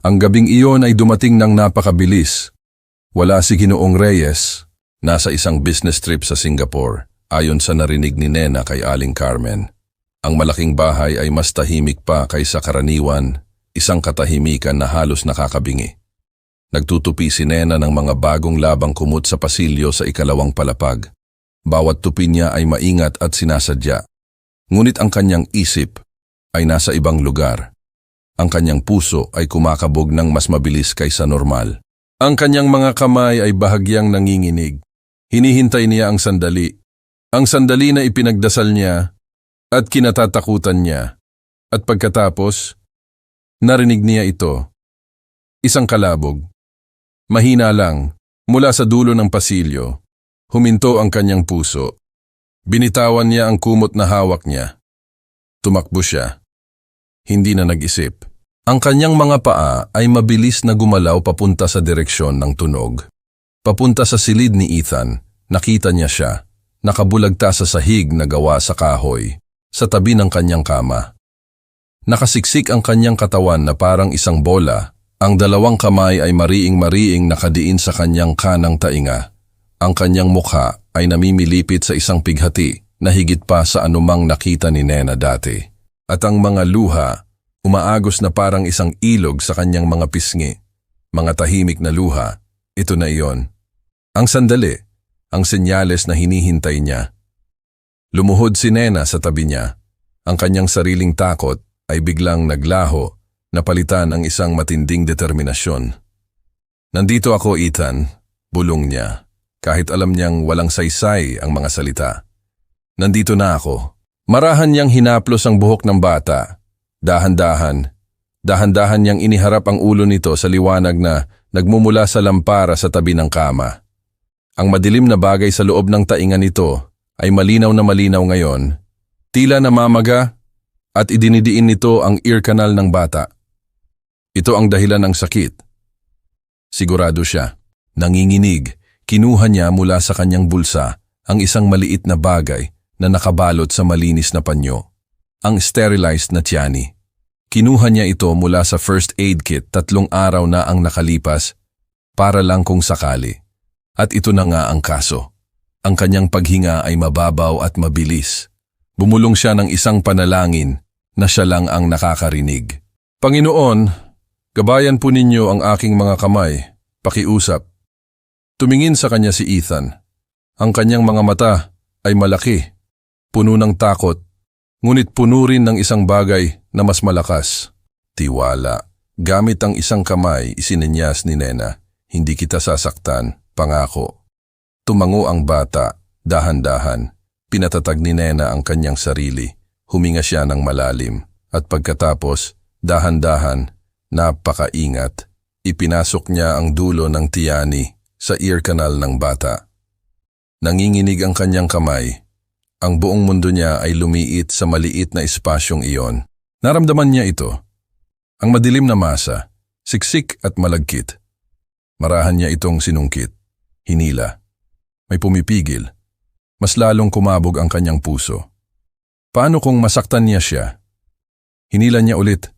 Speaker 1: Ang gabing iyon ay dumating ng napakabilis. Wala si Ginoong Reyes, nasa isang business trip sa Singapore, ayon sa narinig ni Nena kay Aling Carmen. Ang malaking bahay ay mas tahimik pa kaysa karaniwan, isang katahimikan na halos nakakabingi. Nagtutupi si Nena ng mga bagong labang kumot sa pasilyo sa ikalawang palapag. Bawat tupi niya ay maingat at sinasadya. Ngunit ang kanyang isip ay nasa ibang lugar. Ang kanyang puso ay kumakabog ng mas mabilis kaysa normal. Ang kanyang mga kamay ay bahagyang nanginginig. Hinihintay niya ang sandali. Ang sandali na ipinagdasal niya at kinatatakutan niya. At pagkatapos, narinig niya ito. Isang kalabog. Mahina lang, mula sa dulo ng pasilyo. Huminto ang kanyang puso. Binitawan niya ang kumot na hawak niya. Tumakbo siya. Hindi na nag-isip. Ang kanyang mga paa ay mabilis na gumalaw papunta sa direksyon ng tunog. Papunta sa silid ni Ethan, nakita niya siya. Nakabulagta sa sahig na gawa sa kahoy, sa tabi ng kanyang kama. Nakasiksik ang kanyang katawan na parang isang bola. Ang dalawang kamay ay mariing-mariing nakadiin sa kanyang kanang tainga. Ang kanyang mukha ay namimilipit sa isang pighati, na higit pa sa anumang nakita ni Nena dati. At ang mga luha, umaagos na parang isang ilog sa kanyang mga pisngi. Mga tahimik na luha, ito na iyon. Ang sandali, ang senyales na hinihintay niya. Lumuhod si Nena sa tabi niya. Ang kanyang sariling takot ay biglang naglaho, napalitan ang isang matinding determinasyon. Nandito ako, Ethan, bulong niya, kahit alam niyang walang saysay ang mga salita. Nandito na ako. Marahan niyang hinaplos ang buhok ng bata. Dahan-dahan niyang iniharap ang ulo nito sa liwanag na nagmumula sa lampara sa tabi ng kama. Ang madilim na bagay sa loob ng tainga nito ay malinaw na malinaw ngayon. Tila namamaga at idinidiin nito ang ear canal ng bata. Ito ang dahilan ng sakit. Sigurado siya. Nanginginig, kinuha niya mula sa kanyang bulsa ang isang maliit na bagay na nakabalot sa malinis na panyo. Ang sterilized na tiani. Kinuha niya ito mula sa first aid kit 3 araw na ang nakalipas para lang kung sakali. At ito na nga ang kaso. Ang kanyang paghinga ay mababaw at mabilis. Bumulong siya ng isang panalangin na siya lang ang nakakarinig. Panginoon, gabayan po ninyo ang aking mga kamay, pakiusap. Tumingin sa kanya si Ethan. Ang kanyang mga mata ay malaki, puno ng takot, ngunit puno rin ng isang bagay na mas malakas. Tiwala. Gamit ang isang kamay, isininyas ni Nena. Hindi kita sasaktan, pangako. Tumango ang bata, dahan-dahan. Pinatatag ni Nena ang kanyang sarili. Huminga siya ng malalim. At pagkatapos, dahan-dahan, napakaingat, ipinasok niya ang dulo ng tiani sa ear canal ng bata. Nanginginig ang kanyang kamay. Ang buong mundo niya ay lumiit sa maliit na espasyong iyon. Naramdaman niya ito. Ang madilim na masa, siksik at malagkit. Marahan niya itong sinungkit. Hinila. May pumipigil. Mas lalong kumabog ang kanyang puso. Paano kung masaktan niya siya? Hinila niya ulit.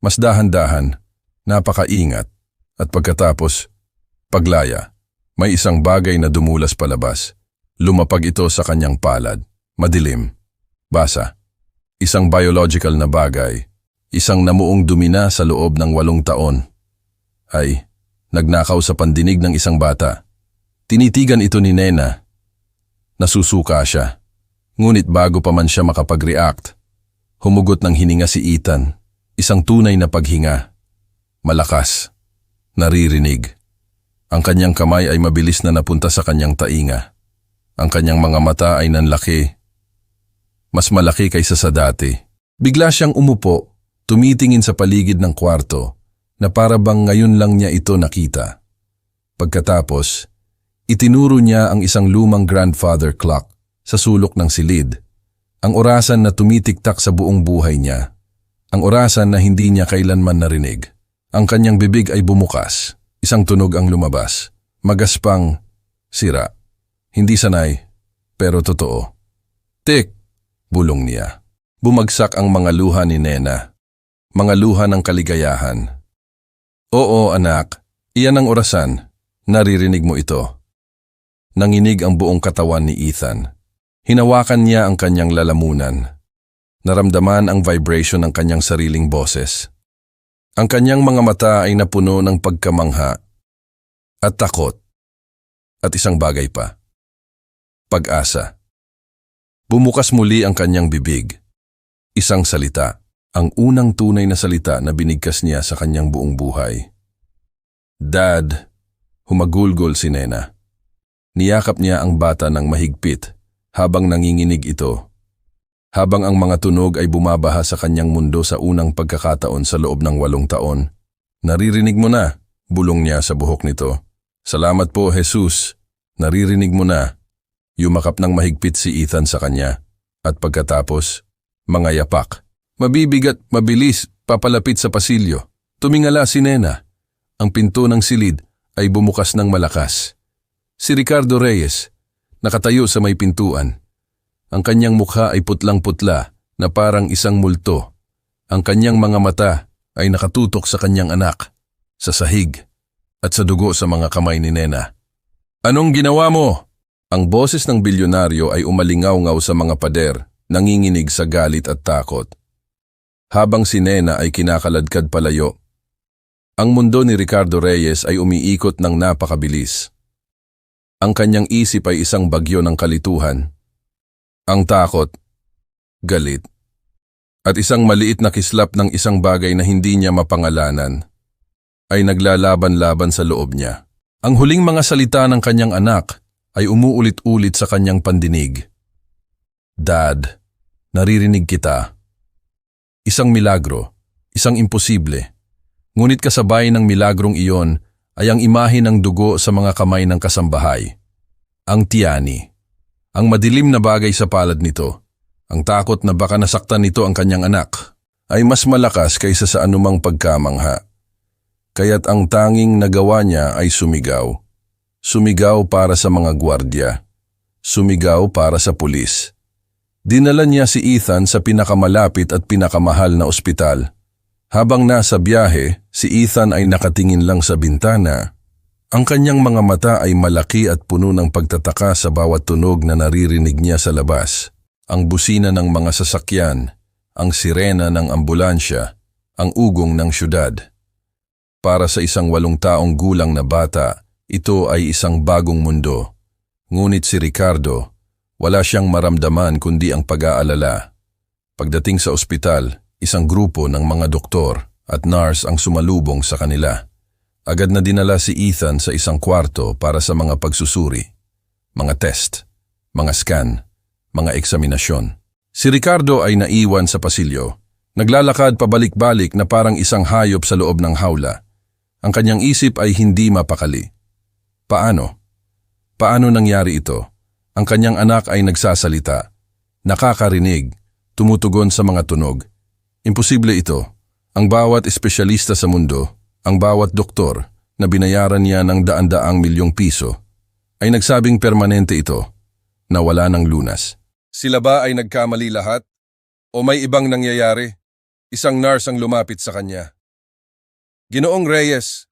Speaker 1: Mas dahan-dahan. Napakaingat. At pagkatapos, paglaya. May isang bagay na dumulas palabas. Lumapag ito sa kanyang palad. Madilim. Basa. Isang biological na bagay. Isang namuong dumina sa loob ng 8 taon. Ay, nagnakaw sa pandinig ng isang bata. Tinitigan ito ni Nena. Nasusuka siya. Ngunit bago pa man siya makapag-react, humugot ng hininga si Ethan. Isang tunay na paghinga. Malakas. Naririnig. Ang kanyang kamay ay mabilis na napunta sa kanyang tainga. Ang kanyang mga mata ay nanlaki. Mas malaki kaysa sa dati. Bigla siyang umupo, tumitingin sa paligid ng kwarto na para bang ngayon lang niya ito nakita. Pagkatapos, itinuro niya ang isang lumang grandfather clock sa sulok ng silid. Ang orasan na tumitiktak sa buong buhay niya. Ang orasan na hindi niya kailanman narinig. Ang kanyang bibig ay bumukas. Isang tunog ang lumabas. Magaspang, sira. Hindi sanay, pero totoo. Tik! Bulong niya. Bumagsak ang mga luha ni Nena. Mga luha ng kaligayahan. Oo, anak. Iyan ang orasan. Naririnig mo ito. Nanginig ang buong katawan ni Ethan. Hinawakan niya ang kanyang lalamunan. Naramdaman ang vibration ng kanyang sariling boses. Ang kanyang mga mata ay napuno ng pagkamangha at takot. At isang bagay pa. Pag-asa. Bumukas muli ang kanyang bibig. Isang salita. Ang unang tunay na salita na binigkas niya sa kanyang buong buhay. Dad, humagulgol si Nena. Niyakap niya ang bata ng mahigpit habang nanginginig ito. Habang ang mga tunog ay bumabaha sa kanyang mundo sa unang pagkakataon sa loob ng 8 taon. Naririnig mo na, bulong niya sa buhok nito. Salamat po, Jesus. Naririnig mo na. Yumakap ng mahigpit si Ethan sa kanya. At pagkatapos, mga yapak. Mabibigat, mabilis, papalapit sa pasilyo. Tumingala si Nena. Ang pinto ng silid ay bumukas ng malakas. Si Ricardo Reyes, nakatayo sa may pintuan. Ang kanyang mukha ay putlang-putla na parang isang multo. Ang kanyang mga mata ay nakatutok sa kanyang anak, sa sahig, at sa dugo sa mga kamay ni Nena. Anong ginawa mo? Ang boses ng bilyonaryo ay umalingaw-ngaw sa mga pader, nanginginig sa galit at takot. Habang si Nena ay kinakaladkad palayo. Ang mundo ni Ricardo Reyes ay umiikot ng napakabilis. Ang kanyang isip ay isang bagyo ng kalituhan. Ang takot, galit, at isang maliit na kislap ng isang bagay na hindi niya mapangalanan ay naglalaban-laban sa loob niya. Ang huling mga salita ng kanyang anak ay umuulit-ulit sa kanyang pandinig. Dad, naririnig kita. Isang milagro, isang imposible. Ngunit kasabay ng milagrong iyon ay ang imahe ng dugo sa mga kamay ng kasambahay. Ang tiyani. Ang madilim na bagay sa palad nito, ang takot na baka nasaktan nito ang kanyang anak, ay mas malakas kaysa sa anumang pagkamangha. Kaya't ang tanging nagawa niya ay sumigaw. Sumigaw para sa mga gwardya. Sumigaw para sa pulis. Dinala niya si Ethan sa pinakamalapit at pinakamahal na ospital. Habang nasa biyahe, si Ethan ay nakatingin lang sa bintana. Ang kanyang mga mata ay malaki at puno ng pagtataka sa bawat tunog na naririnig niya sa labas. Ang busina ng mga sasakyan, ang sirena ng ambulansya, ang ugong ng syudad. Para sa isang 8 taong gulang na bata, ito ay isang bagong mundo. Ngunit si Ricardo, wala siyang maramdaman kundi ang pag-aalala. Pagdating sa ospital, isang grupo ng mga doktor at nurse ang sumalubong sa kanila. Agad na dinala si Ethan sa isang kwarto para sa mga pagsusuri, mga test, mga scan, mga eksaminasyon. Si Ricardo ay naiwan sa pasilyo. Naglalakad pabalik-balik na parang isang hayop sa loob ng hawla. Ang kanyang isip ay hindi mapakali. Paano? Paano nangyari ito? Ang kanyang anak ay nagsasalita, nakakarinig, tumutugon sa mga tunog. Imposible ito. Ang bawat espesyalista sa mundo, ang bawat doktor na binayaran niya ng daan-daang milyong piso, ay nagsabing permanente ito, na wala ng lunas. Sila ba ay nagkamali lahat? O may ibang nangyayari? Isang nurse ang lumapit sa kanya. Ginoong Reyes,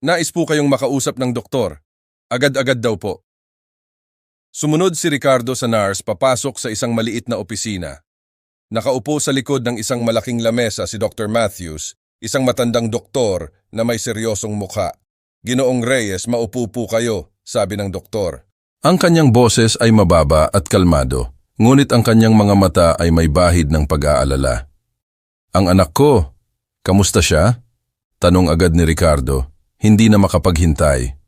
Speaker 1: nais po kayong makausap ng doktor. Agad-agad daw po. Sumunod si Ricardo sa nurse papasok sa isang maliit na opisina. Nakaupo sa likod ng isang malaking lamesa si Dr. Matthews, isang matandang doktor na may seryosong mukha. Ginoong Reyes, maupo po kayo, sabi ng doktor. Ang kanyang boses ay mababa at kalmado, ngunit ang kanyang mga mata ay may bahid ng pag-aalala. Ang anak ko, kamusta siya? Tanong agad ni Ricardo, hindi na makapaghintay.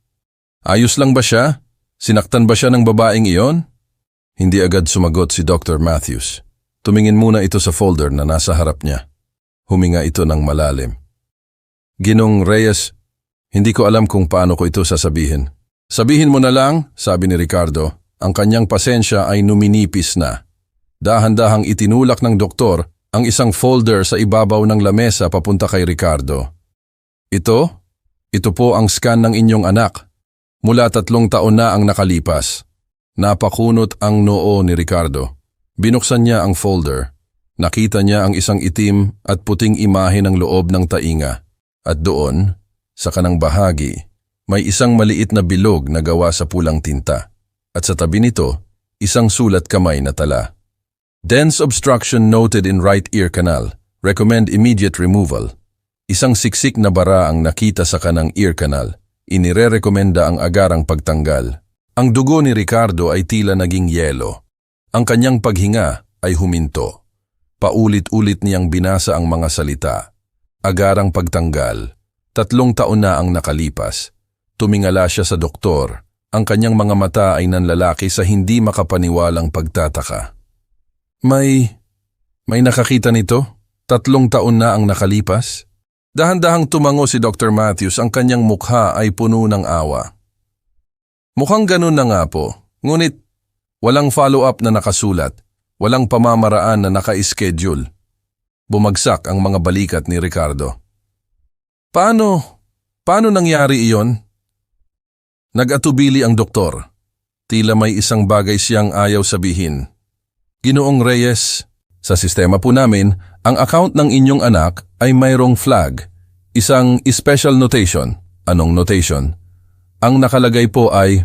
Speaker 1: Ayos lang ba siya? Sinaktan ba siya ng babaeng iyon? Hindi agad sumagot si Dr. Matthews. Tumingin muna ito sa folder na nasa harap niya. Huminga ito ng malalim. Ginong Reyes, hindi ko alam kung paano ko ito sasabihin. Sabihin mo na lang, sabi ni Ricardo, ang kanyang pasensya ay numinipis na. Dahan-dahang itinulak ng doktor ang isang folder sa ibabaw ng lamesa papunta kay Ricardo. Ito po ang scan ng inyong anak. Mula 3 taon na ang nakalipas. Napakunot ang noo ni Ricardo. Binuksan niya ang folder. Nakita niya ang isang itim at puting imahe ng loob ng tainga. At doon, sa kanang bahagi, may isang maliit na bilog na gawa sa pulang tinta. At sa tabi nito, isang sulat kamay na tala. Dense obstruction noted in right ear canal. Recommend immediate removal. Isang siksik na bara ang nakita sa kanang ear canal. Inirerekomenda ang agarang pagtanggal. Ang dugo ni Ricardo ay tila naging yelo. Ang kanyang paghinga ay huminto. Paulit-ulit niyang binasa ang mga salita. Agarang pagtanggal. 3 taon na ang nakalipas. Tumingala siya sa doktor. Ang kanyang mga mata ay nanlalaki sa hindi makapaniwalang pagtataka. May nakakita nito? 3 taon na ang nakalipas? Dahan-dahang tumango si Dr. Matthews, ang kanyang mukha ay puno ng awa. Mukhang ganun na nga po, ngunit walang follow-up na nakasulat, walang pamamaraan na naka-schedule. Bumagsak ang mga balikat ni Ricardo. Paano nangyari iyon? Nag-atubili ang doktor. Tila may isang bagay siyang ayaw sabihin. Ginoong Reyes, sa sistema po namin, ang account ng inyong anak ay mayroong flag, isang special notation. Anong notation? Ang nakalagay po ay,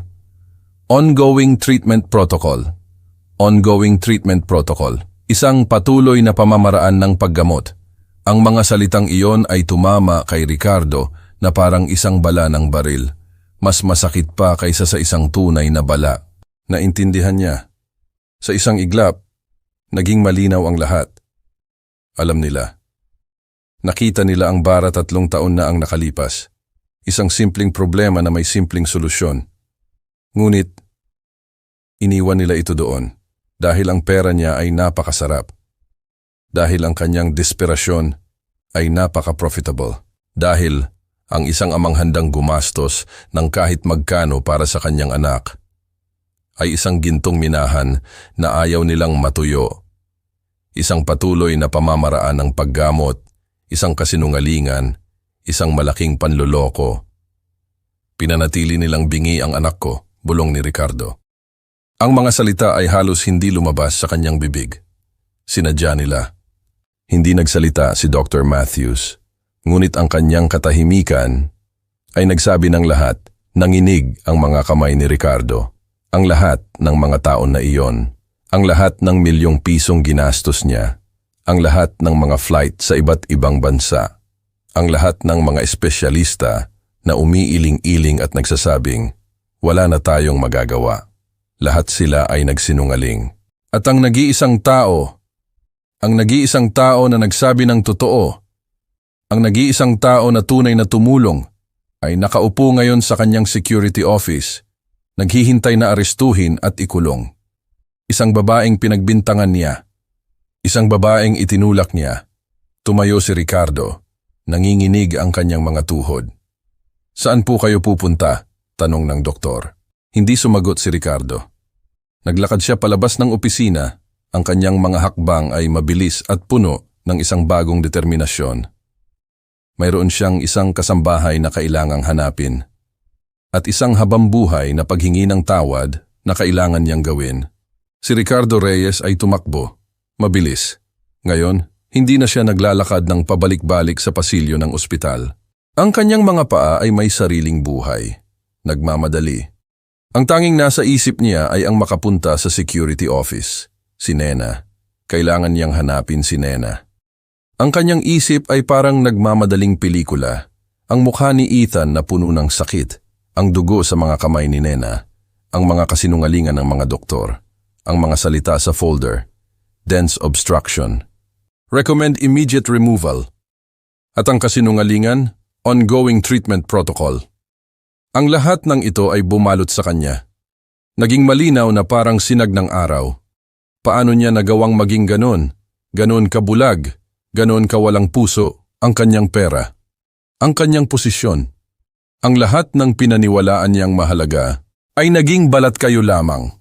Speaker 1: Ongoing treatment protocol. Ongoing treatment protocol. Isang patuloy na pamamaraan ng paggamot. Ang mga salitang iyon ay tumama kay Ricardo na parang isang bala ng baril. Mas masakit pa kaysa sa isang tunay na bala. Naintindihan niya. Sa isang iglap, naging malinaw ang lahat. Alam nila. Nakita nila ang bara 3 taon na ang nakalipas. Isang simpleng problema na may simpleng solusyon. Ngunit, iniwan nila ito doon dahil ang pera niya ay napakasarap. Dahil ang kanyang desperasyon ay napaka-profitable. Dahil ang isang amang handang gumastos ng kahit magkano para sa kanyang anak ay isang gintong minahan na ayaw nilang matuyo. Isang patuloy na pamamaraan ng paggamot, isang kasinungalingan, isang malaking panloloko. Pinanatili nilang bingi ang anak ko, bulong ni Ricardo. Ang mga salita ay halos hindi lumabas sa kanyang bibig. Sinadya nila. Hindi nagsalita si Dr. Matthews, ngunit ang kanyang katahimikan ay nagsabi ng lahat. Nanginig ang mga kamay ni Ricardo. Ang lahat ng mga taon na iyon. Ang lahat ng milyong pisong ginastos niya. Ang lahat ng mga flight sa iba't ibang bansa. Ang lahat ng mga espesyalista na umiiling-iling at nagsasabing, wala na tayong magagawa. Lahat sila ay nagsinungaling. At ang nag-iisang tao na nagsabi ng totoo, ang nag-iisang tao na tunay na tumulong, ay nakaupo ngayon sa kanyang security office, naghihintay na arestuhin at ikulong. Isang babaeng pinagbintangan niya, isang babaeng itinulak niya. Tumayo si Ricardo, nanginginig ang kanyang mga tuhod. Saan po kayo pupunta? Tanong ng doktor. Hindi sumagot si Ricardo. Naglakad siya palabas ng opisina. Ang kanyang mga hakbang ay mabilis at puno ng isang bagong determinasyon. Mayroon siyang isang kasambahay na kailangang hanapin at isang habambuhay na paghingi ng tawad na kailangan niyang gawin. Si Ricardo Reyes ay tumakbo, mabilis. Ngayon, hindi na siya naglalakad ng pabalik-balik sa pasilyo ng ospital. Ang kanyang mga paa ay may sariling buhay. Nagmamadali. Ang tanging nasa isip niya ay ang makapunta sa security office. Si Nena. Kailangan niyang hanapin si Nena. Ang kanyang isip ay parang nagmamadaling pelikula. Ang mukha ni Ethan na puno ng sakit. Ang dugo sa mga kamay ni Nena. Ang mga kasinungalingan ng mga doktor. Ang mga salita sa folder. Dense obstruction. Recommend immediate removal. At ang kasinungalingan, ongoing treatment protocol. Ang lahat ng ito ay bumalot sa kanya. Naging malinaw na parang sinag ng araw. Paano niya nagawang maging ganon? Ganon kabulag, ganon kawalang puso, ang kanyang pera. Ang kanyang posisyon. Ang lahat ng pinaniwalaan niyang mahalaga ay naging balat kayo lamang.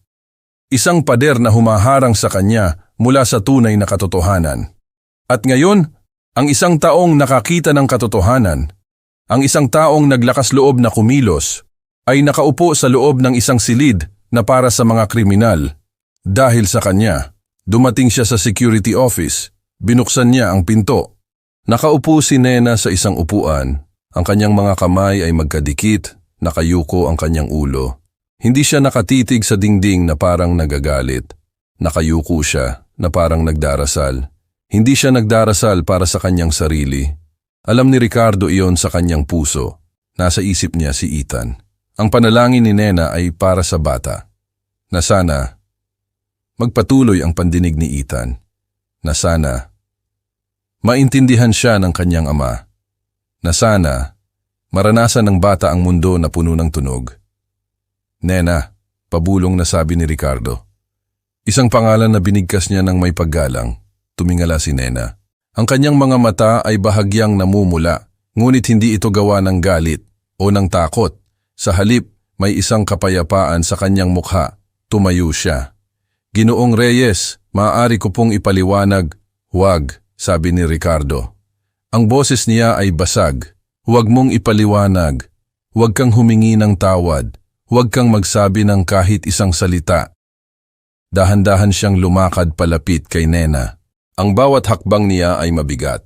Speaker 1: Isang pader na humaharang sa kanya mula sa tunay na katotohanan. At ngayon, ang isang taong nakakita ng katotohanan, ang isang taong naglakas loob na kumilos, ay nakaupo sa loob ng isang silid na para sa mga kriminal. Dahil sa kanya, dumating siya sa security office, binuksan niya ang pinto. Nakaupo si Nena sa isang upuan, ang kanyang mga kamay ay magkadikit, nakayuko ang kanyang ulo. Hindi siya nakatitig sa dingding na parang nagagalit. Nakayuko siya na parang nagdarasal. Hindi siya nagdarasal para sa kanyang sarili. Alam ni Ricardo iyon sa kanyang puso. Nasa isip niya si Ethan. Ang panalangin ni Nena ay para sa bata. Na sana magpatuloy ang pandinig ni Ethan. Na sana maintindihan siya ng kanyang ama. Na sana maranasan ng bata ang mundo na puno ng tunog. Nena, pabulong na sabi ni Ricardo. Isang pangalan na binigkas niya ng may paggalang. Tumingala si Nena. Ang kanyang mga mata ay bahagyang namumula, ngunit hindi ito gawa ng galit o ng takot. Sa halip, may isang kapayapaan sa kanyang mukha. Tumayo siya. Ginoong Reyes, maaari ko pong ipaliwanag. Huwag, sabi ni Ricardo. Ang boses niya ay basag. Huwag mong ipaliwanag. Huwag kang humingi ng tawad. Huwag kang magsabi ng kahit isang salita. Dahan-dahan siyang lumakad palapit kay Nena. Ang bawat hakbang niya ay mabigat.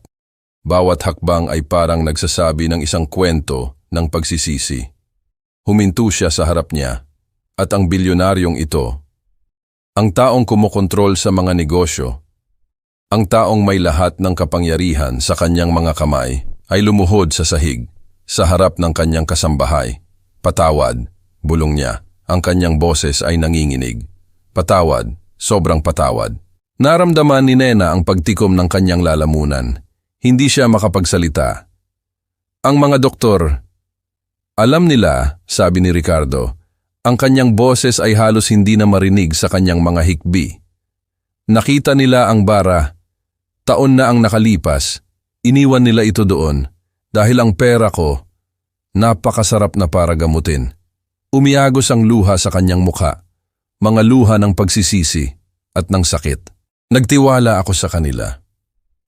Speaker 1: Bawat hakbang ay parang nagsasabi ng isang kwento ng pagsisisi. Huminto siya sa harap niya. At ang bilyonaryong ito, ang taong kumokontrol sa mga negosyo, ang taong may lahat ng kapangyarihan sa kanyang mga kamay, ay lumuhod sa sahig, sa harap ng kanyang kasambahay. Patawad, bulong niya. Ang kanyang boses ay nanginginig. Patawad, sobrang patawad. Naramdaman ni Nena ang pagtikom ng kanyang lalamunan. Hindi siya makapagsalita. Ang mga doktor, alam nila, sabi ni Ricardo, ang kanyang boses ay halos hindi na marinig sa kanyang mga hikbi. Nakita nila ang bara. Taon na ang nakalipas. Iniwan nila ito doon dahil ang pera ko, napakasarap na para gamutin. Umiagos ang luha sa kanyang mukha, mga luha ng pagsisisi at ng sakit. Nagtiwala ako sa kanila.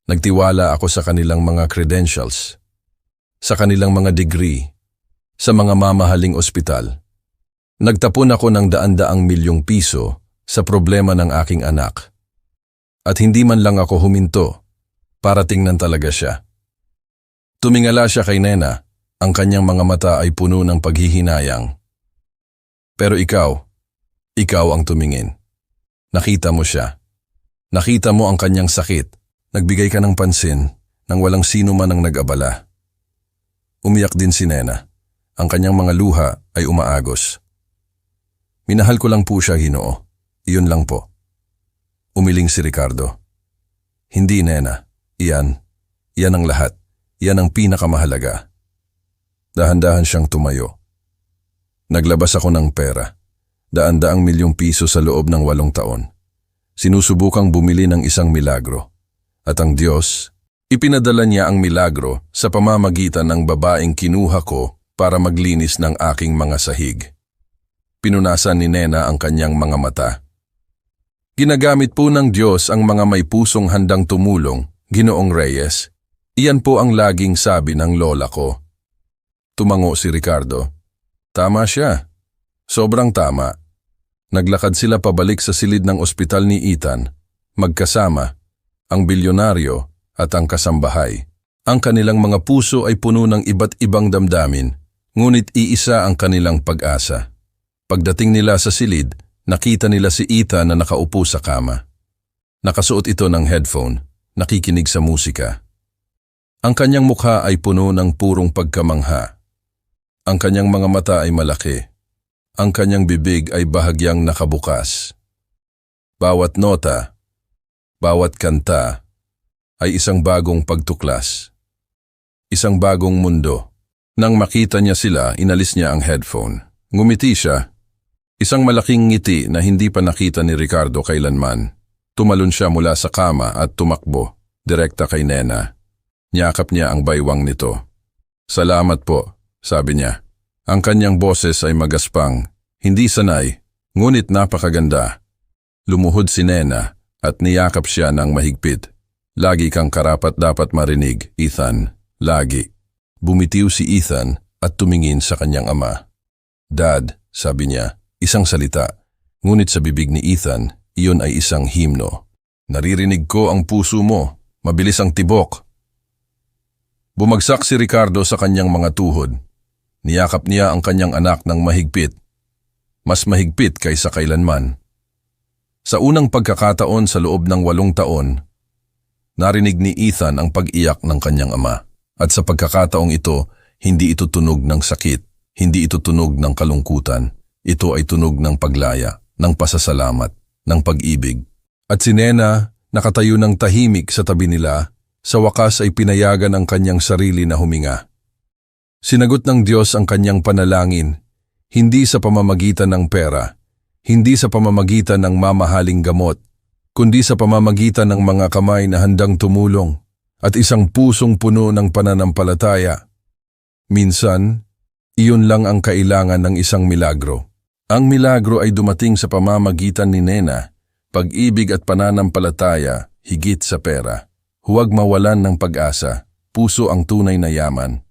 Speaker 1: Nagtiwala ako sa kanilang mga credentials, sa kanilang mga degree, sa mga mamahaling ospital. Nagtapon ako ng daan-daang milyong piso sa problema ng aking anak. At hindi man lang ako huminto para tingnan talaga siya. Tumingala siya kay Nena, ang kanyang mga mata ay puno ng paghihinayang. Pero ikaw ang tumingin. Nakita mo siya. Nakita mo ang kanyang sakit. Nagbigay ka ng pansin nang walang sino man ang nag-abala. Umiyak din si Nena. Ang kanyang mga luha ay umaagos. Minahal ko lang po siya, Ginoo. Iyon lang po. Umiling si Ricardo. Hindi, Nena. Iyan ang lahat. Iyan ang pinakamahalaga. Dahan-dahan siyang tumayo. Naglabas ako ng pera. Daan-daang milyong piso sa loob ng 8 taon. Sinusubukang bumili ng isang milagro. At ang Diyos, ipinadala niya ang milagro sa pamamagitan ng babaeng kinuha ko para maglinis ng aking mga sahig. Pinunasan ni Nena ang kanyang mga mata. Ginagamit po ng Diyos ang mga may pusong handang tumulong, Ginoong Reyes. Iyan po ang laging sabi ng lola ko. Tumango si Ricardo. Tama siya. Sobrang tama. Naglakad sila pabalik sa silid ng ospital ni Ethan, magkasama, ang bilyonaryo at ang kasambahay. Ang kanilang mga puso ay puno ng iba't ibang damdamin, ngunit iisa ang kanilang pag-asa. Pagdating nila sa silid, nakita nila si Ethan na nakaupo sa kama. Nakasuot ito ng headphone, nakikinig sa musika. Ang kanyang mukha ay puno ng purong pagkamangha. Ang kanyang mga mata ay malaki. Ang kanyang bibig ay bahagyang nakabukas. Bawat nota, bawat kanta, ay isang bagong pagtuklas. Isang bagong mundo. Nang makita niya sila, inalis niya ang headphone. Ngumiti siya. Isang malaking ngiti na hindi pa nakita ni Ricardo kailanman. Tumalon siya mula sa kama at tumakbo, direkta kay Nena. Niyakap niya ang baywang nito. Salamat po, sabi niya. Ang kanyang boses ay magaspang, hindi sanay, ngunit napakaganda. Lumuhod si Nena at niyakap siya ng mahigpit. Lagi kang karapat-dapat marinig, Ethan. Lagi. Bumitiw si Ethan at tumingin sa kanyang ama. Dad, sabi niya. Isang salita, ngunit sa bibig ni Ethan, iyon ay isang himno. Naririnig ko ang puso mo, mabilis ang tibok. Bumagsak si Ricardo sa kanyang mga tuhod. Niyakap niya ang kanyang anak ng mahigpit. Mas mahigpit kaysa kailanman. Sa unang pagkakataon sa loob ng 8 taon, narinig ni Ethan ang pag-iyak ng kanyang ama. At sa pagkakataong ito, hindi ito tunog ng sakit, hindi ito tunog ng kalungkutan. Ito ay tunog ng paglaya, ng pasasalamat, ng pag-ibig. At si Nena, nakatayo ng tahimik sa tabi nila, sa wakas ay pinayagan ang kanyang sarili na huminga. Sinagot ng Diyos ang kanyang panalangin, hindi sa pamamagitan ng pera, hindi sa pamamagitan ng mamahaling gamot, kundi sa pamamagitan ng mga kamay na handang tumulong at isang pusong puno ng pananampalataya. Minsan, iyon lang ang kailangan ng isang milagro. Ang milagro ay dumating sa pamamagitan ni Nena, pag-ibig at pananampalataya, higit sa pera. Huwag mawalan ng pag-asa, puso ang tunay na yaman.